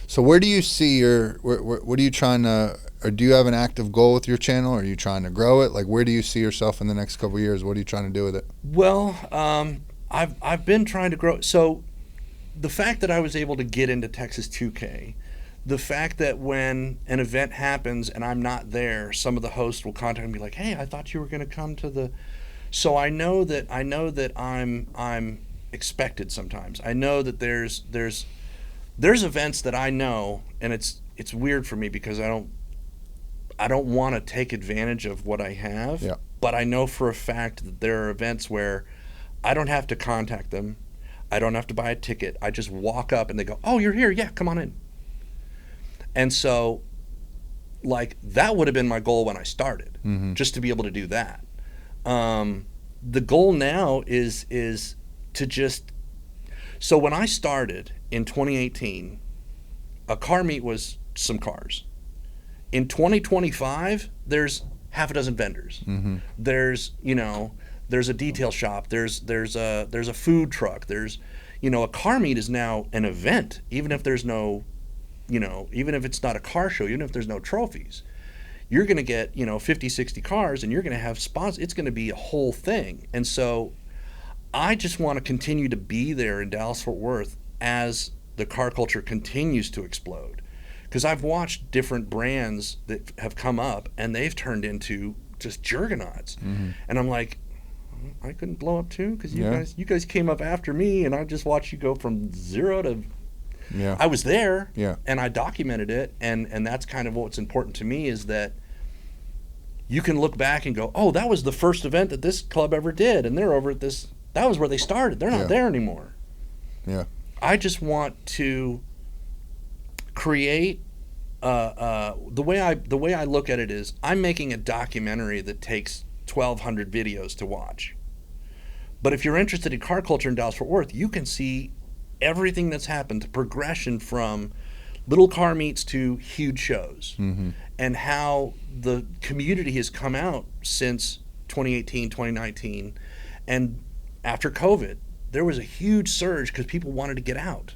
So where do you see what are you trying to, or do you have an active goal with your channel? Or are you trying to grow it? Like, where do you see yourself in the next couple of years? What are you trying to do with it? Well, I've been trying to grow. So the fact that I was able to get into Texas 2K, the fact that when an event happens and I'm not there, some of the hosts will contact me and be like, "Hey, I thought you were going to come to the." So I know that I'm expected sometimes. I know that there's events that I know, and it's weird for me because I don't want to take advantage of what I have. Yeah. But I know for a fact that there are events where I don't have to contact them. I don't have to buy a ticket. I just walk up and they go, "Oh, you're here. Yeah, come on in." And so, like, that would have been my goal when I started, just to be able to do that. The goal now is to just. So when I started in 2018, a car meet was some cars. In 2025, there's half a dozen vendors. There's, there's a detail shop. There's a food truck. There's, a car meet is now an event, even if there's no, even if it's not a car show, even if there's no trophies. You're going to get, 50, 60 cars, and you're going to have spots. It's going to be a whole thing. And so I just want to continue to be there in Dallas-Fort Worth as the car culture continues to explode. Because I've watched different brands that have come up, and they've turned into just juggernauts. And I'm like, I couldn't blow up too? Because you guys came up after me, and I just watched you go from zero to... I was there, and I documented it, and that's kind of what's important to me, is that you can look back and go, oh, that was the first event that this club ever did, and they're over at this, that was where they started. They're not there anymore. I just want to create, the way I look at it is, I'm making a documentary that takes 1,200 videos to watch. But if you're interested in car culture in Dallas-Fort Worth, you can see everything that's happened, the progression from little car meets to huge shows, and how the community has come out since 2018, 2019. And after COVID, there was a huge surge because people wanted to get out.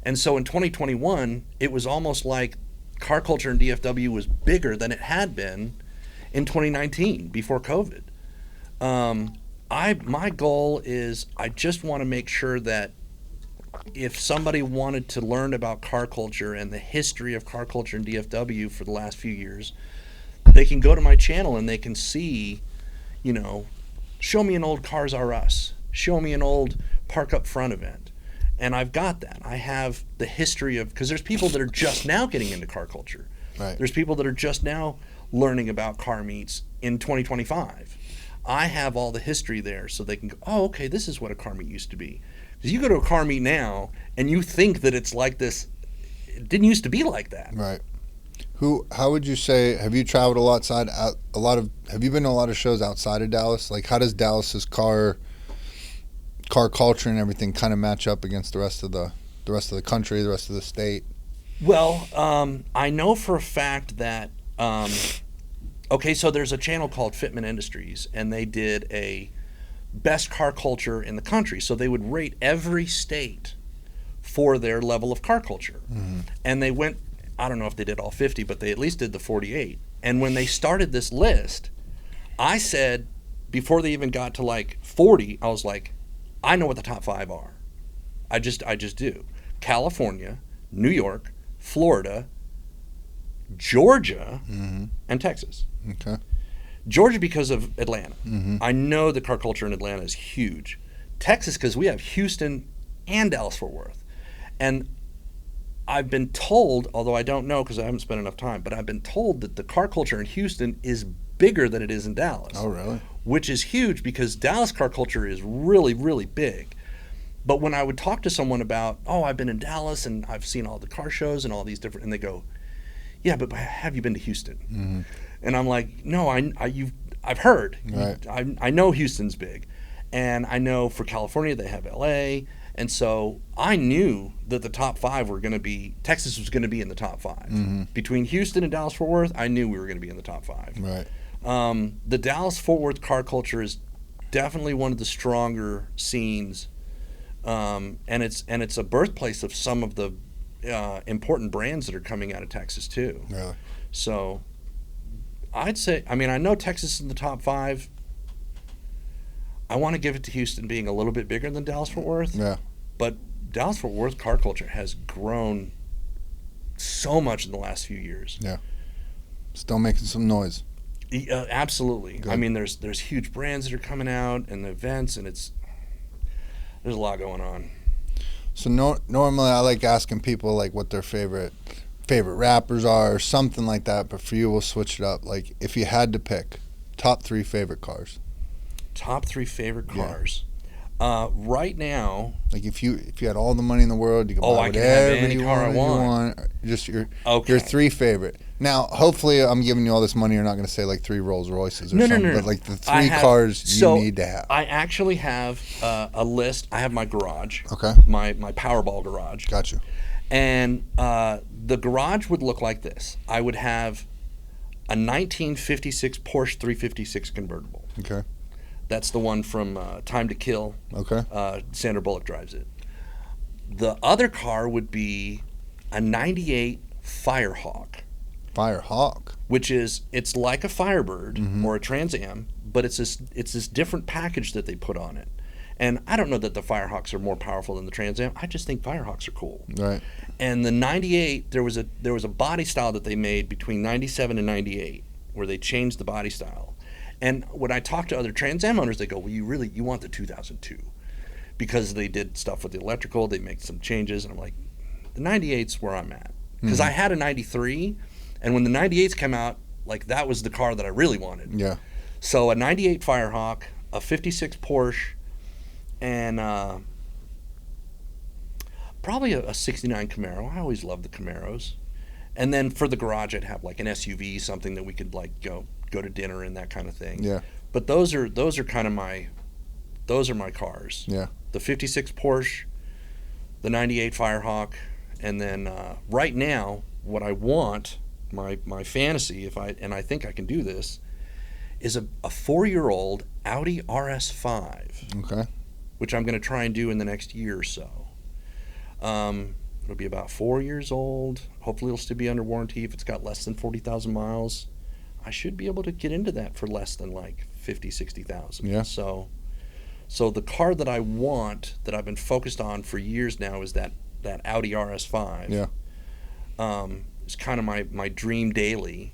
And so in 2021, it was almost like car culture in DFW was bigger than it had been in 2019 before COVID. My goal is, I just want to make sure that if somebody wanted to learn about car culture and the history of car culture in DFW for the last few years, they can go to my channel and they can see, show me an old Cars R Us, show me an old Park Up Front event. And I've got that. I have the history of, because there's people that are just now getting into car culture. There's people that are just now learning about car meets in 2025. I have all the history there, so they can go, oh, okay, this is what a car meet used to be. Because you go to a car meet now, and you think that it's like this. It didn't used to be like that. How would you say, have you traveled have you been to a lot of shows outside of Dallas? Like, how does Dallas's car culture and everything kind of match up against the rest of the country, the rest of the state? Well, I know for a fact that, so there's a channel called Fitment Industries, and they did a best car culture in the country. So they would rate every state for their level of car culture. And they went, I don't know if they did all 50, but they at least did the 48. And when they started this list, I said, before they even got to like 40, I was like, I know what the top 5 are. I just do. California, New York, Florida, Georgia, and Texas. Georgia because of Atlanta. I know the car culture in Atlanta is huge. Texas because we have Houston and Dallas-Fort Worth. And I've been told, although I don't know because I haven't spent enough time, but I've been told that the car culture in Houston is bigger than it is in Dallas. Oh, really? Which is huge because Dallas car culture is really, really big. But when I would talk to someone about, oh, I've been in Dallas and I've seen all the car shows and all these different, and they go, yeah, but have you been to Houston? And I'm like, no, I've heard. I know Houston's big. And I know for California they have LA. And so I knew that the top 5 were going to be, Texas was going to be in the top 5. Between Houston and Dallas-Fort Worth, I knew we were going to be in the top 5. The Dallas-Fort Worth car culture is definitely one of the stronger scenes. And it's a birthplace of some of the important brands that are coming out of Texas too. So I'd say, I know Texas is in the top 5. I want to give it to Houston being a little bit bigger than Dallas-Fort Worth. But Dallas-Fort Worth car culture has grown so much in the last few years. Still making some noise. Absolutely. Good. There's huge brands that are coming out and the events, and there's a lot going on. So normally I like asking people like what their favorite rappers are or something like that, but for you we'll switch it up. Like, if you had to pick top 3 favorite cars. Top 3 favorite cars. Right now, like if you had all the money in the world, you could buy whatever you want. Just your 3 favorite. Now, hopefully, I'm giving you all this money. You're not going to say like 3 Rolls Royces or something. No. But like the 3 cars you need to have. I actually have a list. I have my garage. Okay. My Powerball garage. Got you. And the garage would look like this. I would have a 1956 Porsche 356 convertible. Okay. That's the one from Time to Kill. Okay. Sandra Bullock drives it. The other car would be a 98 Firehawk. Firehawk. Which is, it's like a Firebird or a Trans Am, but it's this different package that they put on it. And I don't know that the Firehawks are more powerful than the Trans Am. I just think Firehawks are cool. Right. And the 98, there was a body style that they made between 97 and 98 where they changed the body style. And when I talk to other Trans Am owners, they go, well, you want the 2002 because they did stuff with the electrical, they make some changes. And I'm like, the 98's where I'm at. Because I had a 93, and when the 98s came out, like that was the car that I really wanted. Yeah. So a 98 Firehawk, a 56 Porsche, and probably a 69 Camaro. I always loved the Camaros. And then for the garage, I'd have like an SUV, something that we could like go to dinner and that kind of thing. Yeah. But those are kind of my cars. Yeah. The 56 Porsche, the 98 Firehawk, and then right now, what I want, my fantasy, I think I can do this, is a 4-year-old Audi RS5. Okay. Which I'm going to try and do in the next year or so. It'll be about 4 years old. Hopefully it'll still be under warranty. If it's got less than 40,000 miles, I should be able to get into that for less than like 50, 60,000. Yeah. So the car that I want, that I've been focused on for years now, is that Audi RS5. Yeah. It's kind of my dream daily.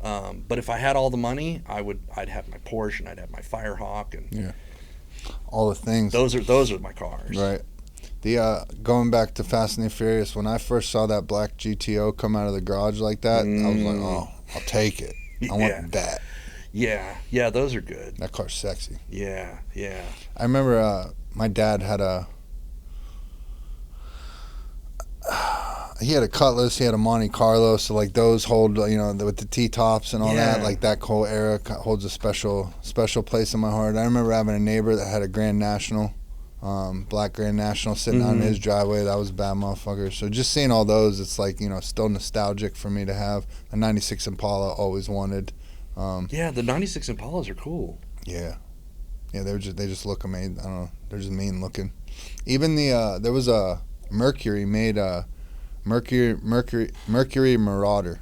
But if I had all the money, I'd have my Porsche and I'd have my Firehawk and yeah. All the things. Those are my cars. Right. The going back to Fast and the Furious, when I first saw that black GTO come out of the garage like that, I was like, oh, I'll take it. I want that. Yeah, those are good. That car's sexy. Yeah. I remember my dad had he had a Cutlass, he had a Monte Carlo, so like those hold, with the T-tops and all that, like that whole era holds a special place in my heart. I remember having a neighbor that had a Grand National, black Grand National sitting out in his driveway. That was a bad motherfucker. So just seeing all those, it's like, still nostalgic for me to have. A 96 Impala, always wanted. The 96 Impalas are cool. Yeah, they just look amazing. I don't know, they're just mean looking. Even there was a Mercury made Mercury Marauder,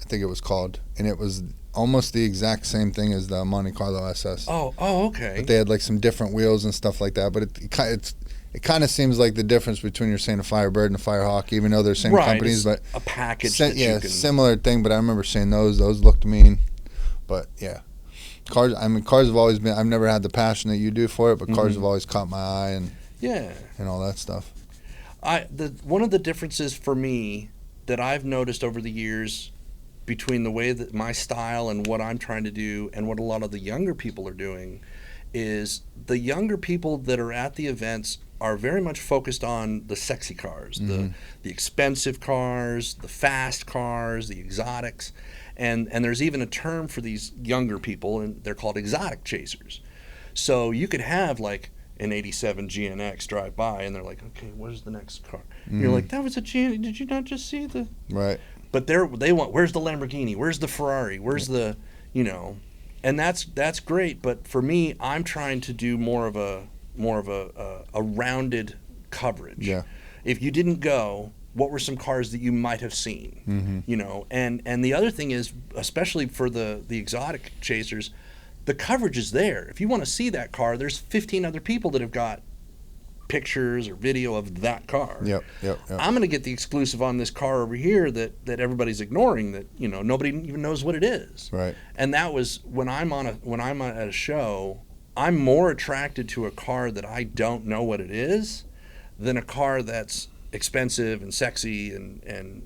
I think it was called, and it was almost the exact same thing as the Monte Carlo SS. Oh, okay. But they had like some different wheels and stuff like that. But it kind of seems like the difference between you're saying a Firebird and a Firehawk, even though they're the same companies, but a package. Similar thing. But I remember saying those looked mean. But yeah, cars. I mean, cars have always been. I've never had the passion that you do for it, but cars have always caught my eye and all that stuff. One of the differences for me that I've noticed over the years between the way that my style and what I'm trying to do and what a lot of the younger people are doing is the younger people that are at the events are very much focused on the sexy cars, the expensive cars, the fast cars, the exotics, and there's even a term for these younger people, and they're called exotic chasers. So you could have like an 87 GNX drive by, and they're like, okay, where's the next car? And you're like, that was a GNX. Did you not just see the... Right. But they want, where's the Lamborghini? Where's the Ferrari? Where's the, and that's great. But for me, I'm trying to do more of a rounded coverage. Yeah. If you didn't go, what were some cars that you might have seen? And the other thing is, especially for the exotic chasers, the coverage is there. If you want to see that car, there's 15 other people that have got pictures or video of that car. Yep. I'm going to get the exclusive on this car over here that everybody's ignoring, that nobody even knows what it is. Right. And that was when I'm at a show, I'm more attracted to a car that I don't know what it is than a car that's expensive and sexy and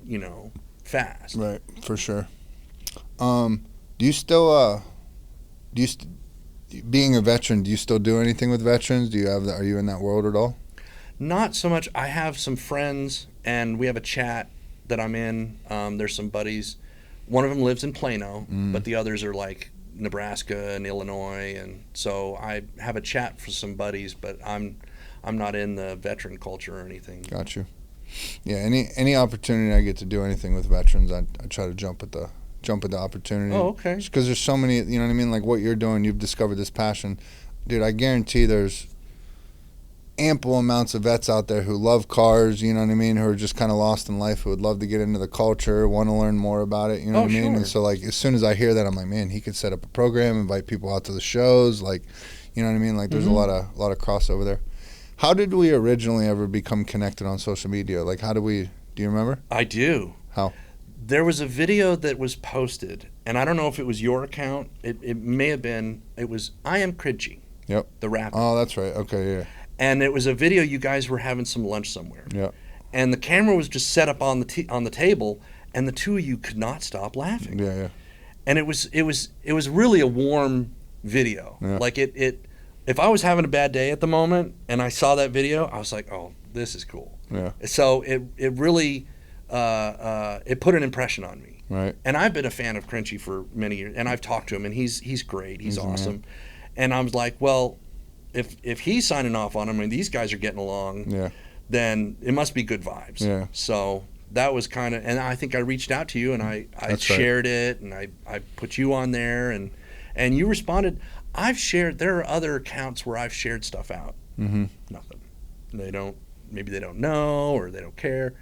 fast. Right, for sure. Do you still being a veteran, do you still do anything with veterans? Are you in that world at all? Not so much. I have some friends, and we have a chat that I'm in. There's some buddies. One of them lives in Plano, but the others are like Nebraska and Illinois, and so I have a chat for some buddies, but I'm not in the veteran culture or anything. Got you. Yeah, any opportunity I get to do anything with veterans, I try to jump at the opportunity. Oh, okay. Just because there's so many, you know what I mean? Like what you're doing, you've discovered this passion. Dude, I guarantee there's ample amounts of vets out there who love cars, you know what I mean, who are just kind of lost in life, who would love to get into the culture, want to learn more about it, you know what I mean? Sure. And so, like, as soon as I hear that, I'm like, man, he could set up a program, invite people out to the shows, like, you know what I mean? Like, there's a lot of crossover there. How did we originally ever become connected on social media? Like, do you remember? I do. How? There was a video that was posted, and I don't know if it was your account. It may have been. It was I Am Critchy. Yep. The rapper. Oh, that's right. Okay, yeah. And it was a video you guys were having some lunch somewhere. Yeah. And the camera was just set up on the table, and the two of you could not stop laughing. Yeah, yeah. And it was really a warm video. Yeah. Like it if I was having a bad day at the moment and I saw that video, I was like, oh, this is cool. Yeah. So it really it put an impression on me. Right. And I've been a fan of Critchy for many years, and I've talked to him, and he's great. He's awesome. And I was like, well, if he's signing off on him and these guys are getting along, Yeah. then it must be good vibes. Yeah. So that was kind of, and I think I reached out to you and I shared it, and I put you on there, and you responded. There are other accounts where I've shared stuff out. Mm-hmm. Nothing. Maybe they don't know or they don't care.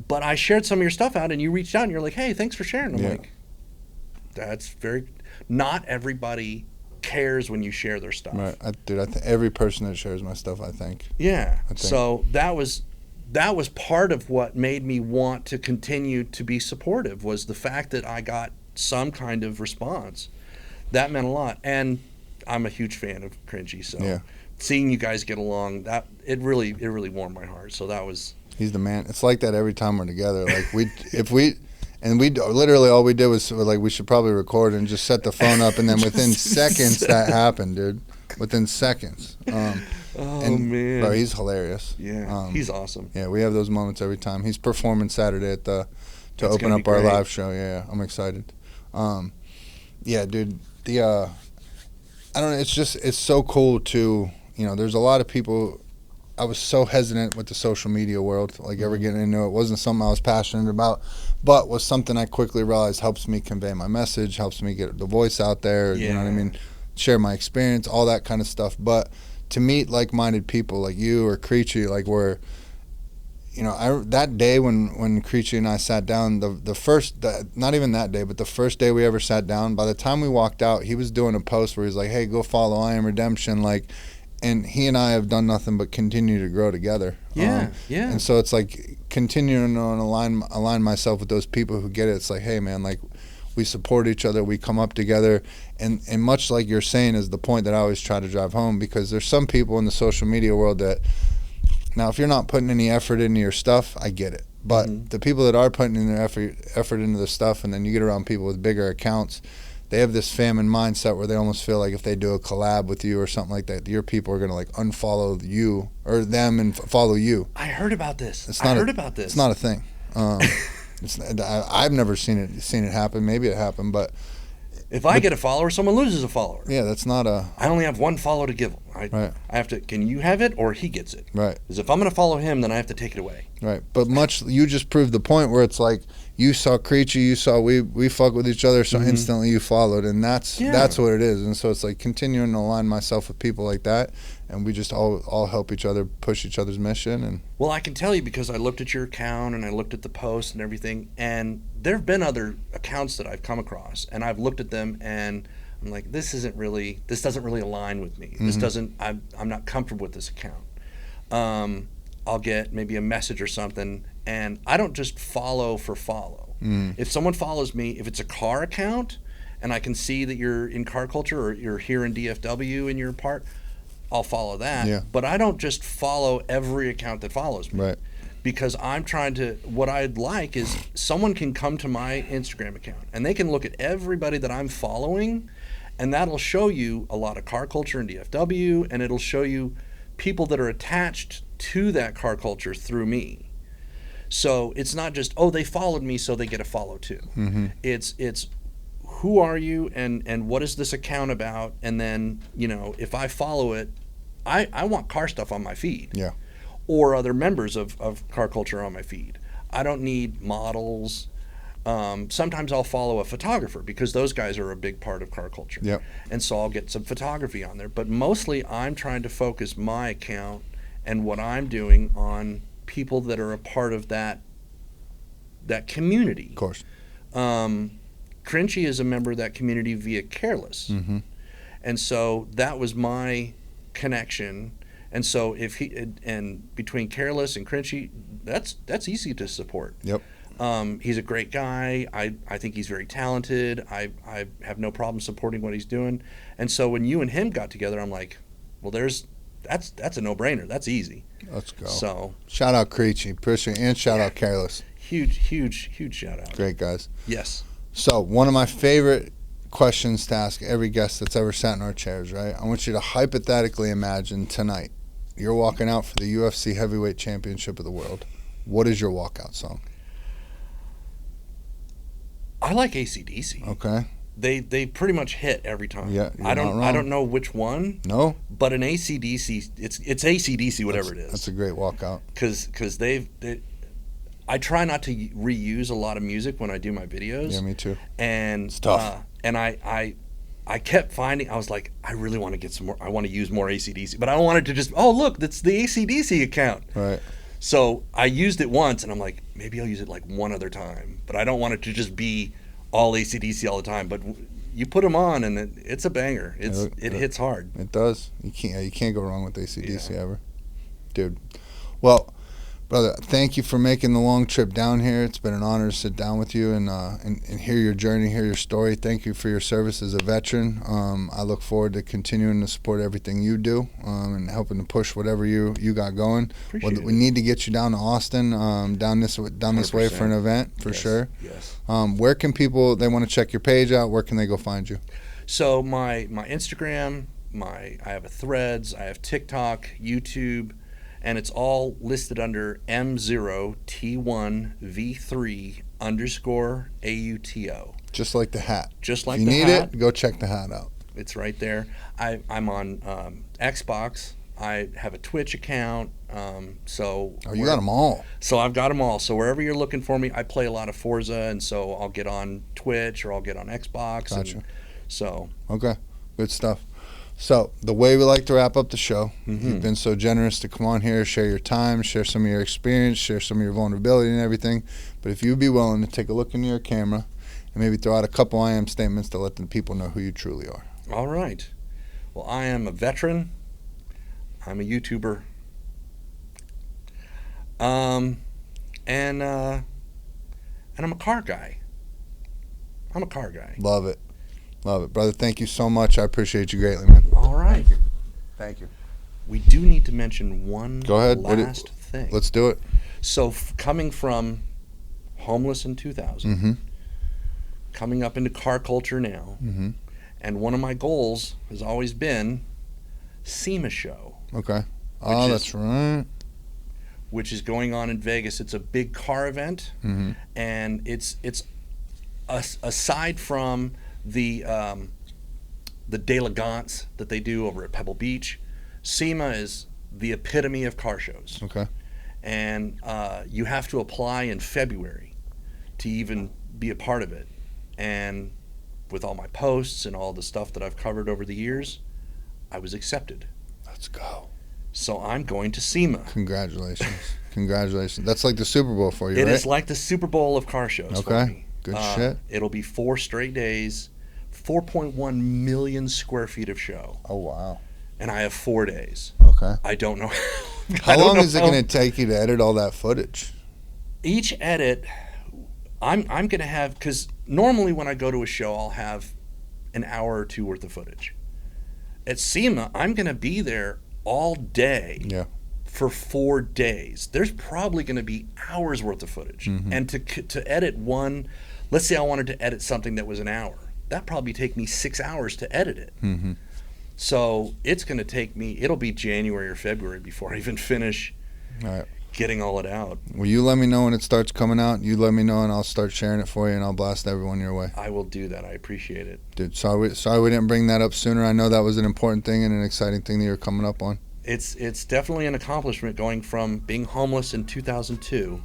But I shared some of your stuff out, and you reached out and you're like, hey, thanks for sharing. I'm like, that's not everybody cares when you share their stuff. Right. I think every person that shares my stuff, I think. Yeah. So that was part of what made me want to continue to be supportive, was the fact that I got some kind of response. That meant a lot. And I'm a huge fan of Cringy, so seeing you guys get along, that it really warmed my heart. So that was. He's the man. It's like that every time we're together. Like literally all we did was like, we should probably record and just set the phone up, and then within seconds that happened, dude. Within seconds. Man, bro, he's hilarious. Yeah, he's awesome. Yeah, we have those moments every time. He's performing Saturday to open up our live show. Yeah, I'm excited. Yeah, dude. I don't know. It's so cool to, there's a lot of people. I was so hesitant with the social media world, like ever getting into it. It wasn't something I was passionate about, but was something I quickly realized helps me convey my message, helps me get the voice out there, you know what I mean? Share my experience, all that kind of stuff. But to meet like-minded people like you or Creechy, like where, that day when Creechy and I sat down, not even that day, but the first day we ever sat down, by the time we walked out, he was doing a post where he's like, hey, go follow I Am Redemption, like. And he and I have done nothing but continue to grow together. Yeah. And so it's like continuing to align myself with those people who get it. It's like, hey, man, like we support each other. We come up together. And much like you're saying is the point that I always try to drive home, because there's some people in the social media world that, now if you're not putting any effort into your stuff, I get it. But the people that are putting in their effort into the stuff, and then you get around people with bigger accounts, they have this famine mindset where they almost feel like if they do a collab with you or something like that, your people are going to like unfollow you or them and follow you. I heard about this. It's not a thing. I've never seen it happen. Maybe it happened, but if I get a follower, someone loses a follower. Yeah, that's not a. I only have one follow to give him. Right. I have to. Can you have it or he gets it? Right. Because if I'm going to follow him, then I have to take it away. Right. But you just proved the point where it's like you saw Creechy, you saw we fuck with each other, so instantly you followed, and that's what it is. And so it's like continuing to align myself with people like that, and we just all help each other, push each other's mission. And well, I can tell you because I looked at your account and I looked at the posts and everything, and there have been other accounts that I've come across, and I've looked at them and I'm like, this doesn't really align with me. This doesn't. I'm not comfortable with this account. I'll get maybe a message or something, and I don't just follow for follow. If someone follows me, if it's a car account, and I can see that you're in car culture or you're here in DFW and you're a part, I'll follow that. Yeah. But I don't just follow every account that follows me. Right. Because I'm trying to, what I'd like is someone can come to my Instagram account and they can look at everybody that I'm following, and that'll show you a lot of car culture in DFW, and it'll show you people that are attached to that car culture through me. So it's not just, oh, they followed me so they get a follow too. It's who are you and what is this account about? And then, if I follow it, I want car stuff on my feed. Yeah. or other members of car culture on my feed. I don't need models. Sometimes I'll follow a photographer because those guys are a big part of car culture. Yep. And so I'll get some photography on there. But mostly I'm trying to focus my account and what I'm doing on people that are a part of that community. Of course. Crinchy is a member of that community via Careless. Mm-hmm. And so that was my connection. And so and between Careless and Crinchy, that's easy to support. Yep. He's a great guy. I think he's very talented. I have no problem supporting what he's doing. And so when you and him got together, I'm like, well, that's a no-brainer. That's easy. Let's go. So shout out Creechy, appreciate, and shout out Careless. Huge shout out. Great guys. Yes. So one of my favorite questions to ask every guest that's ever sat in our chairs, right? I want you to hypothetically imagine tonight you're walking out for the UFC Heavyweight Championship of the world. What is your walkout song? I like AC/DC. Okay. They pretty much hit every time. Yeah, you're I not wrong. don't know which one. No. But an AC/DC, it's AC/DC, whatever it is. That's a great walkout. Because I try not to reuse a lot of music when I do my videos. Yeah, me too. And it's tough. And I kept finding, I was like, I really want to get some more. I want to use more AC/DC, but I don't want it to just, oh look, that's the AC/DC account. Right. So I used it once, and I'm like, maybe I'll use it like one other time, but I don't want it to just be all AC/DC all the time. But you put them on, and it's a banger. It hits hard. It does. You can't go wrong with AC/DC ever, dude. Well, brother, thank you for making the long trip down here. It's been an honor to sit down with you and hear your journey, hear your story. Thank you for your service as a veteran. I look forward to continuing to support everything you do and helping to push whatever you got going. We need to get you down to Austin, down this way for an event for sure. Yes. Where can people, they want to check your page out, where can they go find you? So my Instagram, I have a Threads, I have TikTok, YouTube. And it's all listed under M0T1V3_AUTO. Just like the hat. Just like the hat. If you need it, go check the hat out. It's right there. I'm on Xbox. I have a Twitch account. You got them all. So I've got them all. So wherever you're looking for me, I play a lot of Forza, and so I'll get on Twitch or I'll get on Xbox. Gotcha. Okay, good stuff. So the way we like to wrap up the show, mm-hmm. You've been so generous to come on here, share your time, share some of your experience, share some of your vulnerability and everything. But if you'd be willing to take a look into your camera and maybe throw out a couple I am statements to let the people know who you truly are. All right. Well, I am a veteran. I'm a YouTuber. And I'm a car guy. Love it. Brother. Thank you so much. I appreciate you greatly, man. All right. Thank you. We do need to mention one last thing. Let's do it. So coming from homeless in 2000, mm-hmm. coming up into car culture now, mm-hmm. and one of my goals has always been SEMA show. Okay. That's right. Which is going on in Vegas. It's a big car event, mm-hmm. and it's aside from the d'elegance that they do over at Pebble Beach, SEMA is the epitome of car shows. Okay. And you have to apply in February to even be a part of it. And with all my posts and all the stuff that I've covered over the years, I was accepted. Let's go. So I'm going to SEMA. Congratulations. That's like the Super Bowl for you, right? It is like the Super Bowl of car shows for me. Good shit. It'll be 4 straight days, 4.1 million square feet of show. Oh, wow. And I have 4 days. Okay. I don't know. How long is it going to take you to edit all that footage? Each edit, I'm going to have, because normally when I go to a show, I'll have an hour or two worth of footage. At SEMA, I'm going to be there all day. Yeah. For 4 days. There's probably going to be hours worth of footage. Mm-hmm. And to edit one, let's say I wanted to edit something that was an hour. That'd probably take me 6 hours to edit it. Mm-hmm. So it's going to take me, it'll be January or February before I even finish getting all it out. Well, you let me know when it starts coming out. You let me know, and I'll start sharing it for you, and I'll blast everyone your way. I will do that. I appreciate it. Dude, sorry we didn't bring that up sooner. I know that was an important thing and an exciting thing that you're coming up on. it's definitely an accomplishment going from being homeless in 2002